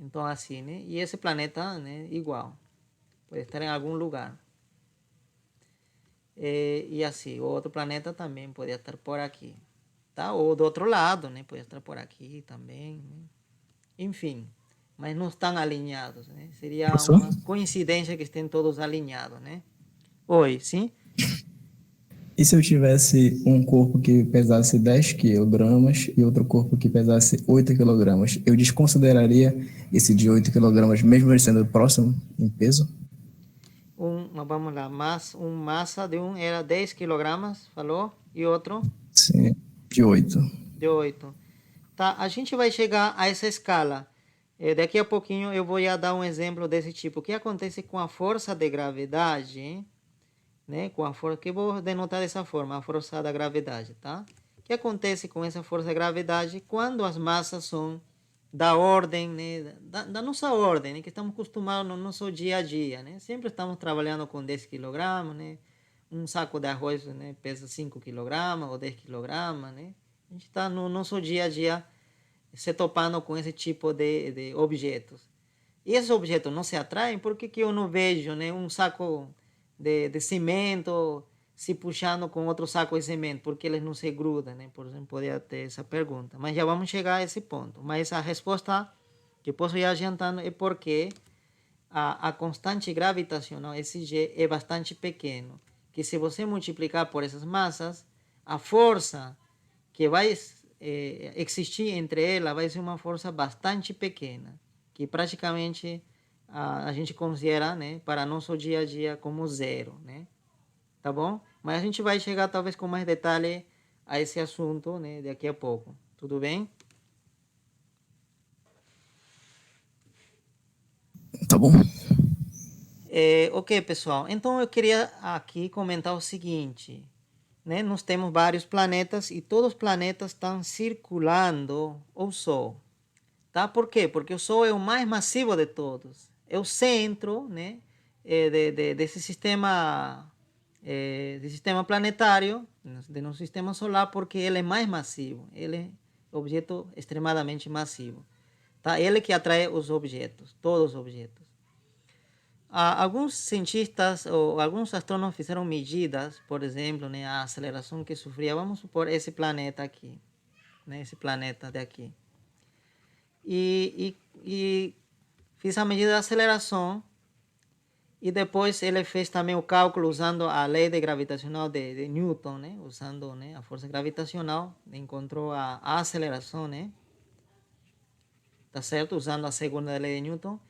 Speaker 1: Então assim, né? E esse planeta, né? Igual. Pode estar em algum lugar. E assim, o outro planeta também pode estar por aqui. Tá? Ou do outro lado, né? Pode estar por aqui também, né? Enfim, mas não estão alinhados, né? Seria
Speaker 3: Professor?
Speaker 1: uma coincidência que estejam todos alinhados, né? Oi, sim?
Speaker 3: E se eu tivesse um corpo que pesasse 10 quilogramas e outro corpo que pesasse 8 quilogramas, eu desconsideraria esse de 8 quilogramas, mesmo ele sendo próximo em peso?
Speaker 1: Vamos lá, massa de um era 10 quilogramas, falou? E outro
Speaker 3: Sim, de 8.
Speaker 1: de 8. Tá, a gente vai chegar a essa escala. Daqui a pouquinho eu vou já dar um exemplo desse tipo. O que acontece com a força de gravidade, né? Com a força que eu vou denotar dessa forma, a força da gravidade, tá? O que acontece com essa força de gravidade quando as massas são da ordem, né? Da nossa ordem, né? Que estamos acostumados no nosso dia a dia, né? Sempre estamos trabalhando com 10 quilogramas, né? Um saco de arroz, né, pesa 5 quilogramas ou 10 quilogramas, né? A gente está no nosso dia a dia se topando com esse tipo de objetos. E esses objetos não se atraem porque que eu não vejo, né, um saco de cimento se puxando com outro saco de cimento, porque eles não se grudam, né? Por exemplo, poderia ter essa pergunta. Mas já vamos chegar a esse ponto. Mas a resposta que posso ir adiantando é porque a constante gravitacional, esse G, é bastante pequeno. Que se você multiplicar por essas massas, a força que vai existir entre elas vai ser uma força bastante pequena, que praticamente a gente considera, né, para nosso dia a dia como zero, né? Tá bom? Mas a gente vai chegar talvez com mais detalhe a esse assunto, né, daqui a pouco. Tudo bem?
Speaker 3: Tá bom?
Speaker 1: Ok, pessoal. Então eu queria aqui comentar o seguinte, né? Nós temos vários planetas e todos os planetas estão circulando o Sol, tá? Por quê? Porque o Sol é o mais massivo de todos. É o centro, né? Desse sistema planetário, de nosso sistema solar, porque ele é mais massivo. Ele é um objeto extremadamente massivo, tá? Ele que atrai os objetos, todos os objetos. Alguns cientistas ou alguns astrônomos fizeram medidas, por exemplo, né, a aceleração que sofria, vamos supor, esse planeta aqui, né, esse planeta daqui. E fiz a medida da aceleração e depois ele fez também o cálculo usando a lei de gravitacional de Newton, né, usando, né, a força gravitacional, encontrou a aceleração, né, tá certo? Usando a segunda lei de Newton,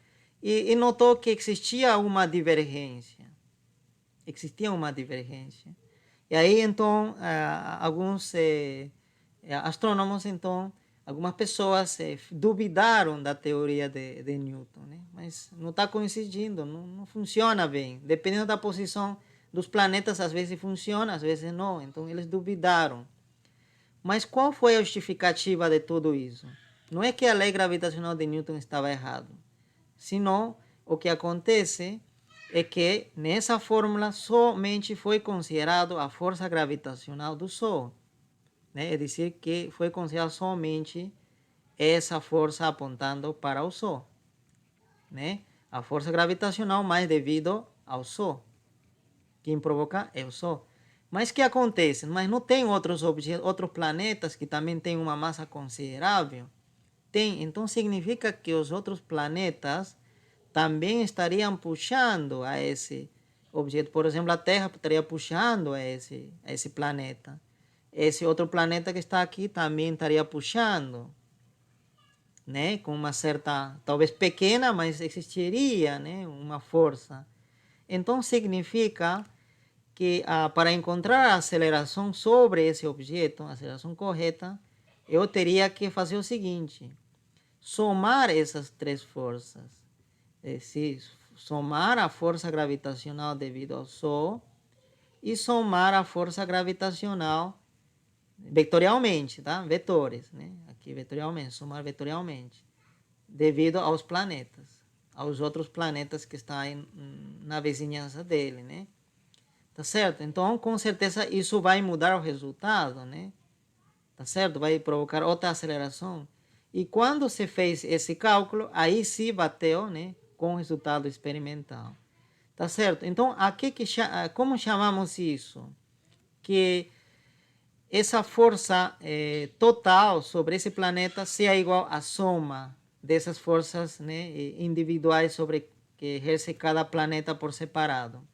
Speaker 1: e notou que existia uma divergência. Existia uma divergência. E aí, então, alguns astrônomos, então, algumas pessoas duvidaram da teoria de Newton, né? Mas não está coincidindo, não funciona bem. Dependendo da posição dos planetas, às vezes funciona, às vezes não. Então, eles duvidaram. Mas qual foi a justificativa de tudo isso? Não é que a lei gravitacional de Newton estava errada, senão o que acontece é que nessa fórmula somente foi considerado a força gravitacional do Sol, né? É dizer, que foi considerado somente essa força apontando para o Sol, né? A força gravitacional mais devido ao Sol. Quem provoca é o Sol. Mas o que acontece? Mas não tem outros planetas que também têm uma massa considerável? Tem. Então significa que os outros planetas também estariam puxando a esse objeto. Por exemplo, a Terra estaria puxando a esse planeta. Esse outro planeta que está aqui também estaria puxando, né? Com uma certa, talvez pequena, mas existiria, né? Uma força. Então significa que para encontrar a aceleração sobre esse objeto, a aceleração correta, eu teria que fazer o seguinte: somar essas três forças. Se somar a força gravitacional devido ao Sol e somar a força gravitacional vetorialmente, tá? Vetores, né? Aqui vetorialmente, somar vetorialmente, devido aos planetas, aos outros planetas que estão aí na vizinhança dele, né? Tá certo? Então, com certeza, isso vai mudar o resultado, né? Tá certo? Vai provocar outra aceleração. E quando se fez esse cálculo, aí sim bateu, né, com o resultado experimental. Tá certo? Então, aqui como chamamos isso? Que essa força total sobre esse planeta seja igual à soma dessas forças, né, individuais sobre que exerce cada planeta por separado.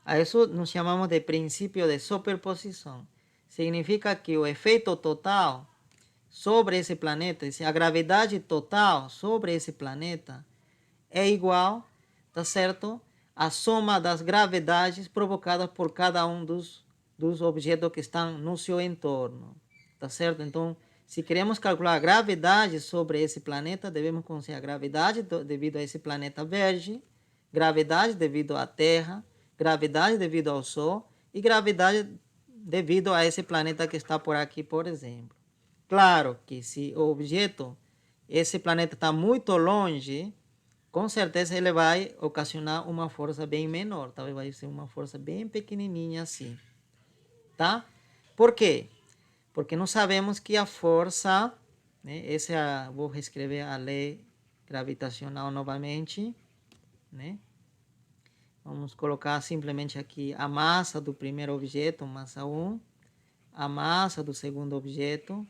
Speaker 1: A isso nos chamamos de princípio de superposição. Significa que o efeito total sobre esse planeta, a gravidade total sobre esse planeta é igual, tá certo, à soma das gravidades provocadas por cada um dos objetos que estão no seu entorno, tá certo? Então, se queremos calcular a gravidade sobre esse planeta, devemos considerar a gravidade devido a esse planeta verde, gravidade devido à Terra, gravidade devido ao Sol e gravidade devido a esse planeta que está por aqui, por exemplo. Claro que se o objeto, esse planeta está muito longe, com certeza ele vai ocasionar uma força bem menor. Talvez vai ser uma força bem pequenininha assim. Tá? Por quê? Porque nós sabemos que a força, né, vou reescrever a lei gravitacional novamente, né? Vamos colocar simplesmente aqui a massa do primeiro objeto, massa 1, a massa do segundo objeto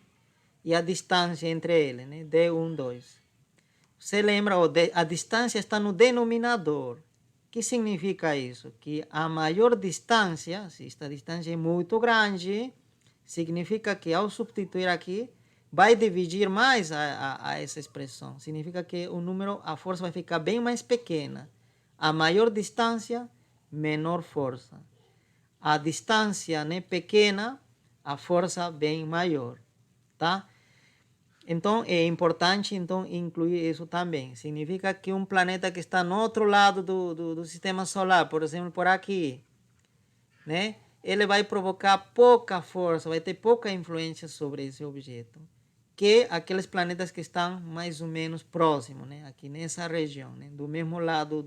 Speaker 1: e a distância entre eles, né? D1, 2. Você lembra, a distância está no denominador. O que significa isso? Que a maior distância, se esta distância é muito grande, significa que ao substituir aqui, vai dividir mais a essa expressão. Significa que o número, a força vai ficar bem mais pequena. A maior distância, menor força. A distância, né, pequena, a força bem maior, tá? Então, é importante incluir isso também. Significa que um planeta que está no outro lado do sistema solar, por exemplo, por aqui, né, ele vai provocar pouca força, vai ter pouca influência sobre esse objeto, que aqueles planetas que estão mais ou menos próximos, né, aqui nessa região, né, do mesmo lado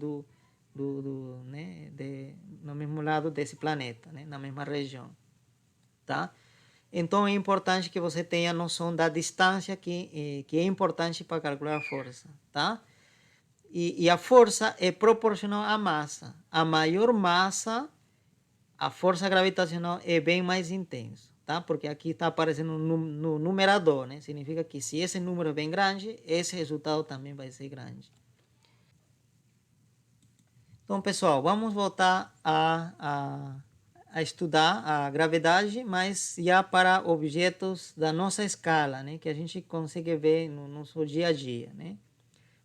Speaker 1: no mesmo lado desse planeta, né, na mesma região, tá? Então é importante que você tenha noção da distância que é importante para calcular a força, tá? E a força é proporcional à massa. A maior massa, a força gravitacional é bem mais intensa, tá? Porque aqui está aparecendo no numerador, né? Significa que se esse número é bem grande, esse resultado também vai ser grande. Então, pessoal, vamos voltar a estudar a gravidade, mas já para objetos da nossa escala, né? Que a gente consegue ver no nosso dia a dia, né?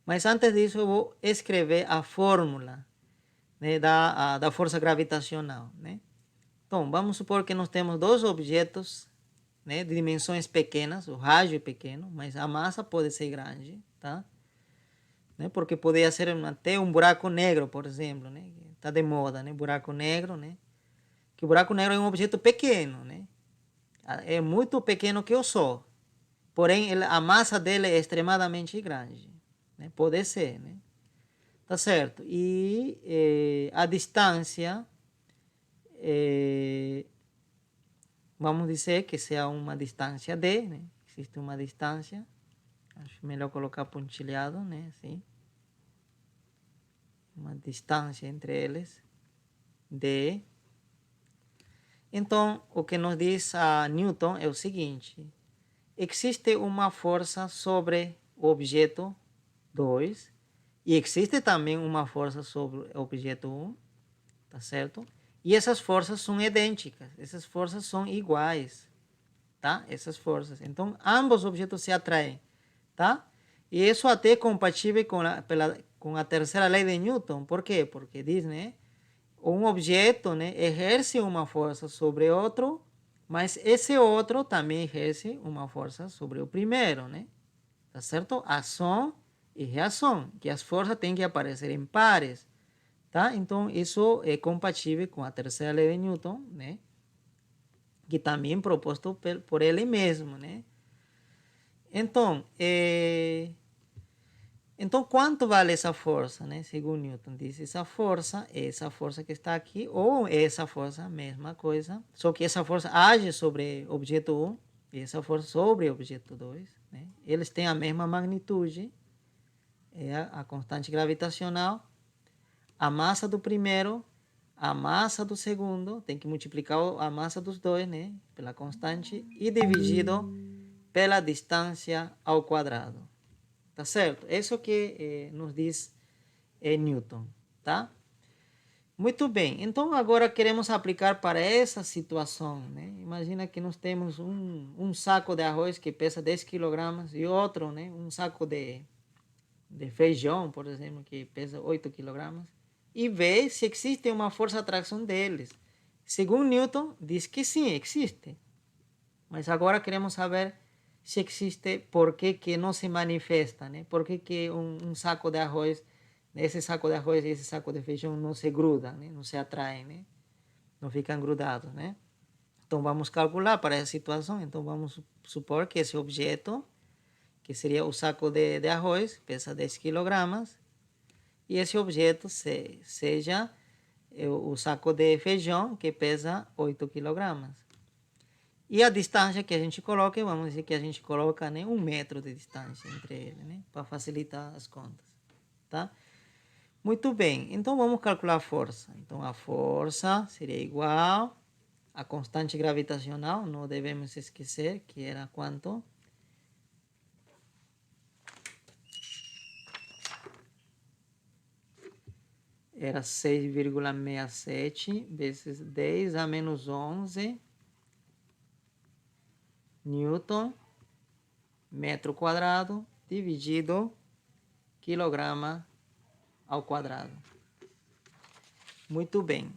Speaker 1: Mas antes disso, eu vou escrever a fórmula, né, da força gravitacional, né? Então, vamos supor que nós temos dois objetos, né, de dimensões pequenas, o raio é pequeno, mas a massa pode ser grande, tá? Né? Porque poderia ser até um buraco negro, por exemplo, né? Está de moda, né? Buraco negro, né? Que o buraco negro é um objeto pequeno, né? É muito pequeno que o Sol. Porém, a massa dele é extremadamente grande, né? Pode ser, né? Tá certo. E a distância, vamos dizer que seja uma distância D, né? Existe uma distância, acho melhor colocar pontilhado, né? Assim. Uma distância entre eles, D. Então, o que nos diz a Newton é o seguinte: existe uma força sobre o objeto 2 e existe também uma força sobre o objeto 1, tá certo? E essas forças são idênticas, essas forças são iguais, tá? Essas forças. Então, ambos objetos se atraem, tá? E isso até é compatível com a terceira lei de Newton. Por quê? Porque diz, né? Um objeto, né, exerce uma força sobre outro, mas esse outro também exerce uma força sobre o primeiro, né? Tá certo? Ação e reação, que as forças têm que aparecer em pares, tá? Então, isso é compatível com a terceira lei de Newton, né? Que também é proposto por ele mesmo, né? Então, quanto vale essa força, né? Segundo Newton diz, essa força que está aqui, ou essa força, mesma coisa, só que essa força age sobre o objeto 1 e essa força sobre o objeto 2, né? Eles têm a mesma magnitude, é a constante gravitacional, a massa do primeiro, a massa do segundo, tem que multiplicar a massa dos dois, né? Pela constante e dividido pela distância ao quadrado. Tá certo? Isso que nos diz Newton, tá? Muito bem. Então, agora queremos aplicar para essa situação, né? Imagina que nós temos um saco de arroz que pesa 10 kg e outro, né? Um saco de feijão, por exemplo, que pesa 8 kg. E ver se existe uma força de atração deles. Segundo Newton, diz que sim, existe. Mas agora queremos saber se existe, por que não se manifesta, né? Por que um saco de arroz, esse saco de arroz e esse saco de feijão não se grudam, né? Não se atraem, né? Não ficam grudados, né? Então vamos calcular para essa situação. Então vamos supor que esse objeto, que seria o saco de arroz, pesa 10 kg, e esse objeto seja o saco de feijão, que pesa 8 kg. E a distância que a gente coloca, vamos dizer que a gente coloca, né, 1 metro de distância entre eles, né, para facilitar as contas, tá? Muito bem, então vamos calcular a força. Então a força seria igual à constante gravitacional, não devemos esquecer que era quanto? Era 6,67 vezes 10 a menos 11 Newton, metro quadrado, dividido quilograma ao quadrado. Muito bem.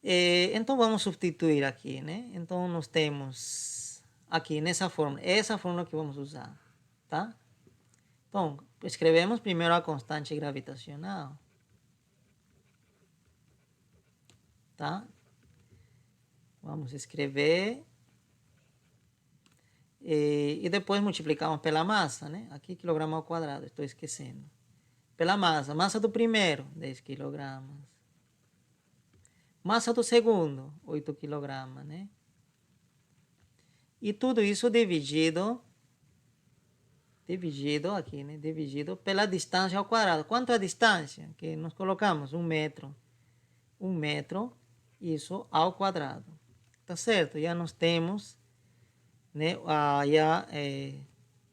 Speaker 1: Então vamos substituir aqui, né? Então nós temos aqui nessa fórmula, essa fórmula que vamos usar, tá? Então, escrevemos primeiro a constante gravitacional, tá? Vamos escrever e depois multiplicamos pela massa, né? Aqui quilograma ao quadrado, estou esquecendo. Pela massa do primeiro, 10 kg. Massa do segundo, 8 kg, né? E tudo isso dividido aqui, né? Dividido pela distância ao quadrado. Quanto é a distância? Que nós colocamos 1 metro. 1 metro, isso ao quadrado. Tá certo? Já nós temos, né?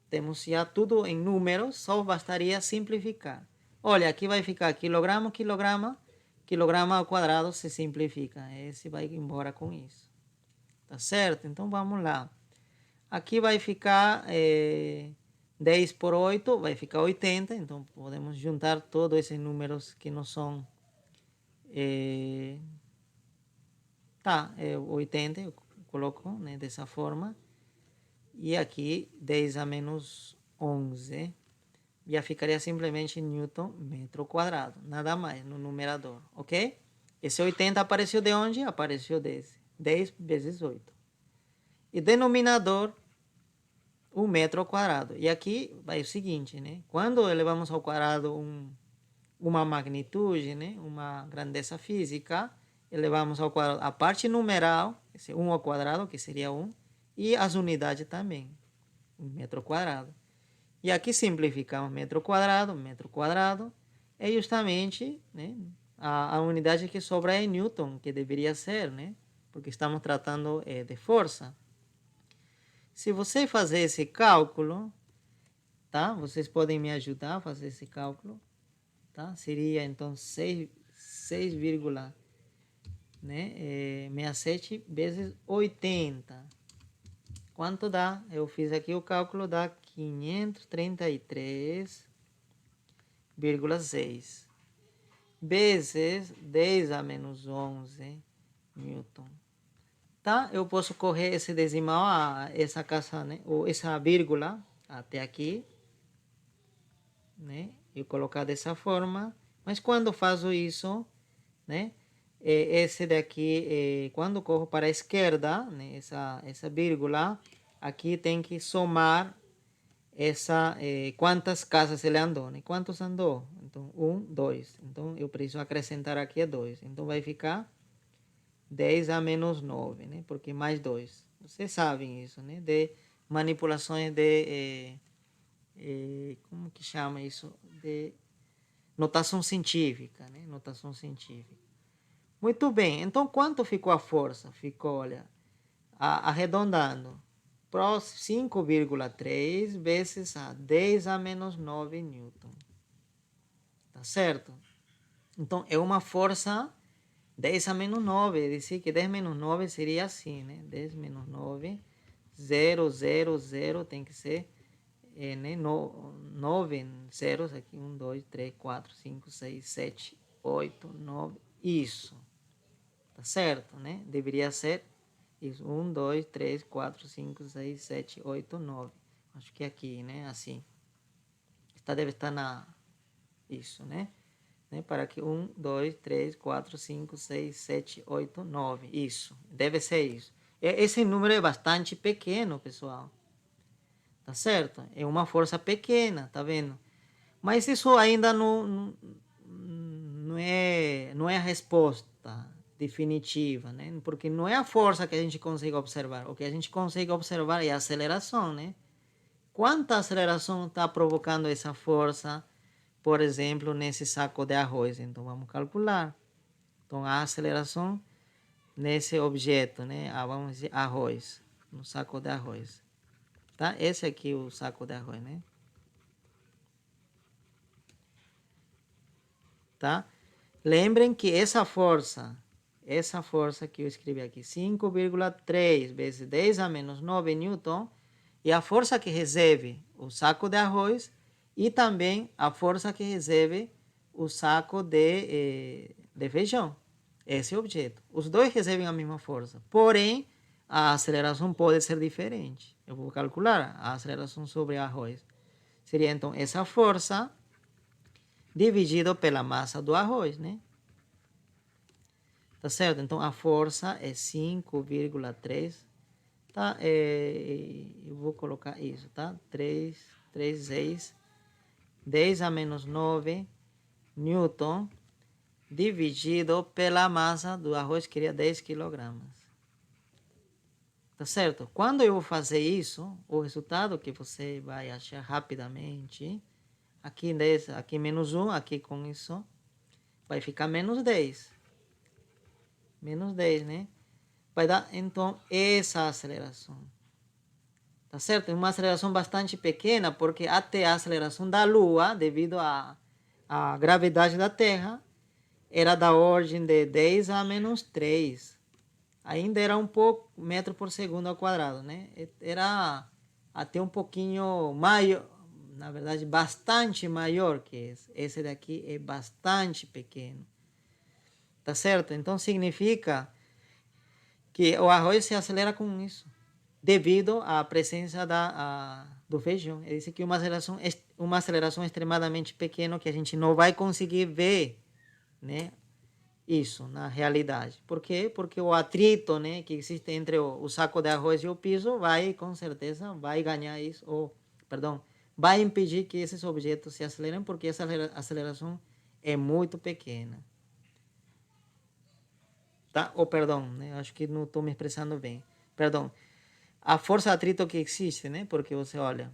Speaker 1: Temos já tudo em números, só bastaria simplificar. Olha, aqui vai ficar quilograma, quilograma, quilograma ao quadrado se simplifica. Esse vai embora com isso. Tá certo? Então, vamos lá. Aqui vai ficar 10 por 8, vai ficar 80. Então, podemos juntar todos esses números que não são... 80, eu coloco, né, dessa forma. E aqui 10 a menos 11 já ficaria simplesmente Newton metro quadrado, nada mais no numerador, ok? Esse 80 apareceu de onde? Apareceu desse, 10 vezes 8. E denominador, 1 metro ao quadrado. E aqui vai o seguinte, né? Quando elevamos ao quadrado uma magnitude, né? Uma grandeza física, elevamos ao quadrado a parte numeral, esse 1 ao quadrado, que seria 1, e as unidades também, 1 metro quadrado. E aqui simplificamos metro quadrado, é justamente, né, a unidade que sobra é Newton, que deveria ser, né? Porque estamos tratando de força. Se você fazer esse cálculo, tá? Vocês podem me ajudar a fazer esse cálculo, tá? Seria então 67 vezes 80. Quanto dá? Eu fiz aqui o cálculo, dá 533,6 vezes 10 a menos 11 Newton. Tá? Eu posso correr esse decimal, essa casa, né? Ou essa vírgula até aqui, né? E colocar dessa forma. Mas quando faço isso, né? Esse daqui, quando corro para a esquerda, né? Essa vírgula, aqui tem que somar quantas casas ele andou, né? Quantos andou? Então, 1, 2. Então, eu preciso acrescentar aqui 2. Então, vai ficar 10 a menos 9, né? Porque mais 2. Vocês sabem isso, né? De manipulações de... como que chama isso? De notação científica, né? Notação científica. Muito bem. Então, quanto ficou a força? Ficou, olha, arredondando, 5,3 vezes a 10 a menos 9 Newton. Tá certo? Então, é uma força 10 a menos 9. Dizer que 10 menos 9 seria assim, né? 10 menos 9, 0, 0, 0, tem que ser 9 zeros aqui. 1, 2, 3, 4, 5, 6, 7, 8, 9. Isso. Tá certo, né? Deveria ser isso. 1, 2, 3, 4, 5, 6, 7, 8, 9. Acho que aqui, né? Assim. Deve estar na... Isso, né? Para que 1, 2, 3, 4, 5, 6, 7, 8, 9. Isso. Deve ser isso. Esse número é bastante pequeno, pessoal. Tá certo? É uma força pequena, tá vendo? Mas isso ainda não é a resposta definitiva, né? Porque não é a força que a gente consegue observar. O que a gente consegue observar é a aceleração, né? Quanta aceleração está provocando essa força, por exemplo, nesse saco de arroz? Então, vamos calcular. Então, a aceleração nesse objeto, né? Vamos dizer arroz, no saco de arroz. Tá? Esse aqui é o saco de arroz, né? Tá? Lembrem que essa força que eu escrevi aqui, 5,3 vezes 10 a menos 9 Newton, é a força que recebe o saco de arroz e também a força que recebe o saco de feijão. Esse objeto. Os dois recebem a mesma força. Porém, a aceleração pode ser diferente. Eu vou calcular a aceleração sobre arroz. Seria, então, essa força dividido pela massa do arroz, né? Tá certo? Então, a força é 5,3. Tá? Eu vou colocar isso, tá? 3 vezes 10 a menos 9 Newton dividido pela massa do arroz, que seria 10 quilogramas. Tá certo? Quando eu vou fazer isso, o resultado que você vai achar rapidamente, aqui 10, aqui menos 1, aqui com isso, vai ficar menos 10. Menos 10, né? Vai dar, então, essa aceleração. Tá certo? É uma aceleração bastante pequena, porque até a aceleração da Lua, devido à gravidade da Terra, era da ordem de 10 a menos 3. Ainda era um pouco metro por segundo ao quadrado, né? Era até um pouquinho maior, na verdade, bastante maior que esse. Esse daqui é bastante pequeno. Tá certo? Então significa que o arroz se acelera com isso, devido à presença do feijão. Ele disse que uma aceleração extremadamente pequena que a gente não vai conseguir ver, né? Isso na realidade. Por quê? Porque o atrito, né, que existe entre o saco de arroz e o piso vai, com certeza, vai ganhar isso, perdão, vai impedir que esses objetos se acelerem, porque essa aceleração é muito pequena. Tá? Perdão, né? Acho que não estou me expressando bem. Perdão. A força atrito que existe, né? Porque você olha,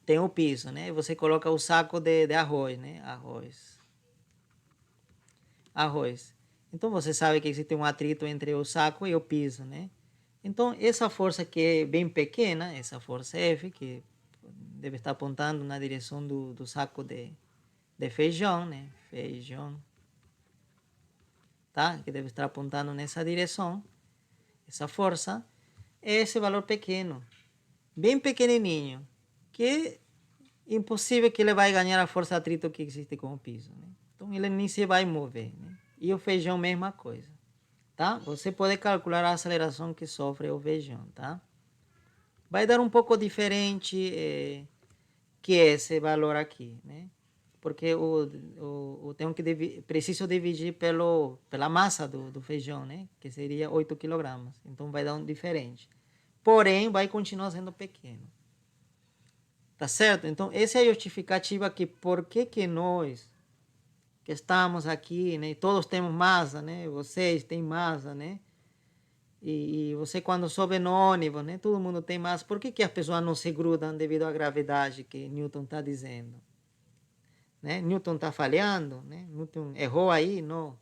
Speaker 1: tem o piso, né? E você coloca o saco de arroz, né? Arroz. Então você sabe que existe um atrito entre o saco e o piso, né? Então essa força que é bem pequena, essa força F, que deve estar apontando na direção do saco de feijão, né? Feijão. Tá? Que deve estar apontando nessa direção. Essa força é esse valor pequeno, bem pequenininho, que é impossível que ele vai ganhar a força atrito que existe com o piso, né? Então ele nem se vai mover, né? E o feijão, mesma coisa, tá? Você pode calcular a aceleração que sofre o feijão, tá? Vai dar um pouco diferente que esse valor aqui, né? Porque tenho que preciso dividir pela massa do feijão, né? Que seria 8 kg. Então vai dar um diferente. Porém, vai continuar sendo pequeno. Tá certo? Então, essa é a justificativa que por que nós que estamos aqui, né? Todos temos massa, né? Vocês têm massa, né? E você quando sobe no ônibus, né? Todo mundo tem massa. Por que as pessoas não se grudam devido à gravidade que Newton está dizendo? Né? Newton está falhando, né? Newton errou aí? Não.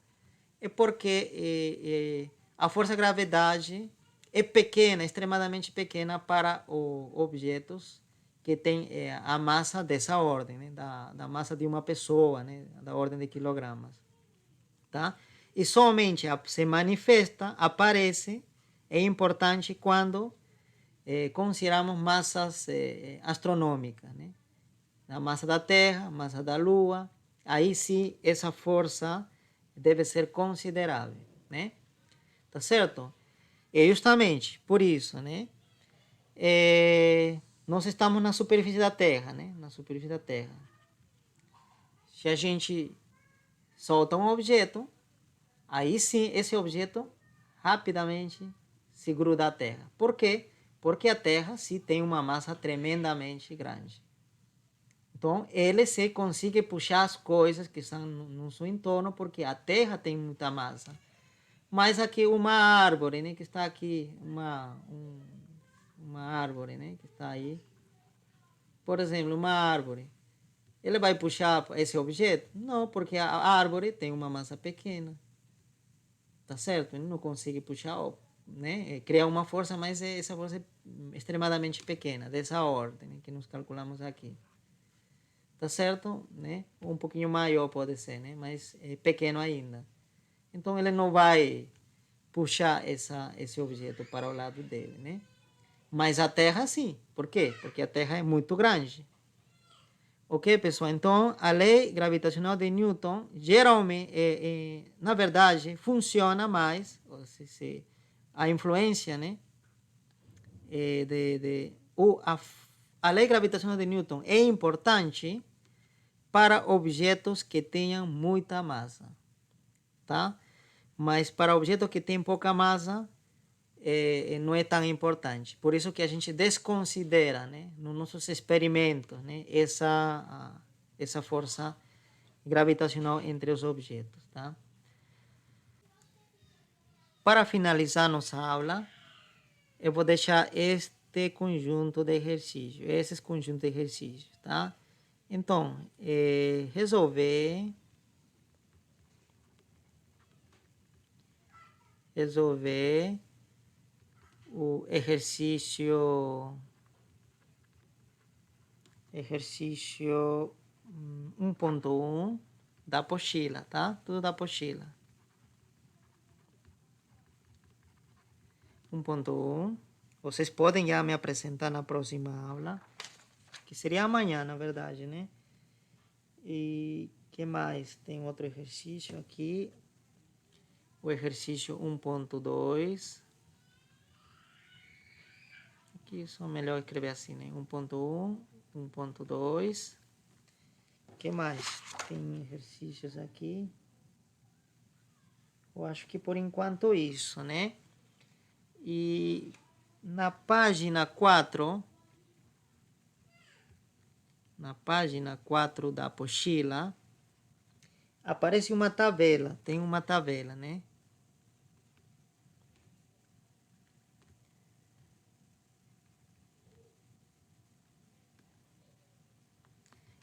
Speaker 1: É porque a força gravidade é pequena, extremamente pequena para objetos que têm a massa dessa ordem, né? da massa de uma pessoa, né? Da ordem de quilogramas. Tá? E somente se manifesta, aparece, é importante quando consideramos massas astronômicas, né? A massa da Terra, a massa da Lua, aí sim essa força deve ser considerável, né? Tá certo? E justamente por isso, né? Nós estamos na superfície da Terra, né? Na superfície da Terra. Se a gente solta um objeto, aí sim esse objeto rapidamente se gruda à Terra. Por quê? Porque a Terra sim tem uma massa tremendamente grande. Então, ele se consegue puxar as coisas que estão no seu entorno, porque a Terra tem muita massa. Mas aqui uma árvore, né, que está aqui, uma árvore, né, que está aí. Por exemplo, uma árvore. Ele vai puxar esse objeto? Não, porque a árvore tem uma massa pequena. Tá certo? Ele não consegue puxar, né, criar uma força, mas essa força é extremadamente pequena, dessa ordem, né, que nós calculamos aqui. Tá certo? Né? Um pouquinho maior pode ser, né? Mas é pequeno ainda. Então ele não vai puxar esse objeto para o lado dele, né? Mas a Terra sim. Por quê? Porque a Terra é muito grande. Ok, pessoal? Então a lei gravitacional de Newton geralmente, na verdade, funciona mais. A influência, né? A lei gravitacional de Newton é importante para objetos que tenham muita massa, tá? Mas para objetos que têm pouca massa, não é tão importante. Por isso que a gente desconsidera, né, nos nossos experimentos, né, essa força gravitacional entre os objetos, tá? Para finalizar nossa aula, eu vou deixar este conjunto de exercícios, esses conjuntos de exercícios, tá? Então, resolver o exercício 1.1 da apostila, tá? Tudo da apostila. 1.1. Vocês podem já me apresentar na próxima aula, que seria amanhã, na verdade, né? E que mais? Tem outro exercício aqui. O exercício 1.2. Aqui só melhor escrever assim, né? 1.1, 1.2. Que mais? Tem exercícios aqui. Eu acho que por enquanto isso, né? E na página 4, da apostila, aparece uma tabela, tem uma tabela, né?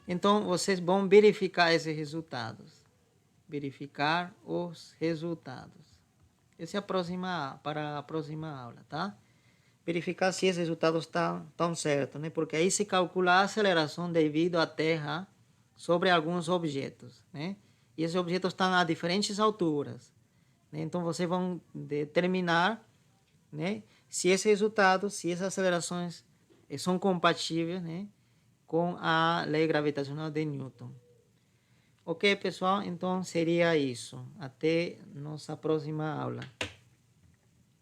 Speaker 1: Então, vocês vão verificar esses resultados. Verificar os resultados. Essa é para a próxima aula, tá? Verificar se esses resultados estão certos, né? Porque aí se calcula a aceleração devido à Terra sobre alguns objetos, né? E esses objetos estão a diferentes alturas, né? Então, vocês vão determinar, né, se esses resultados, se essas acelerações são compatíveis, né, com a lei gravitacional de Newton. Ok, pessoal? Então, seria isso. Até nossa próxima aula.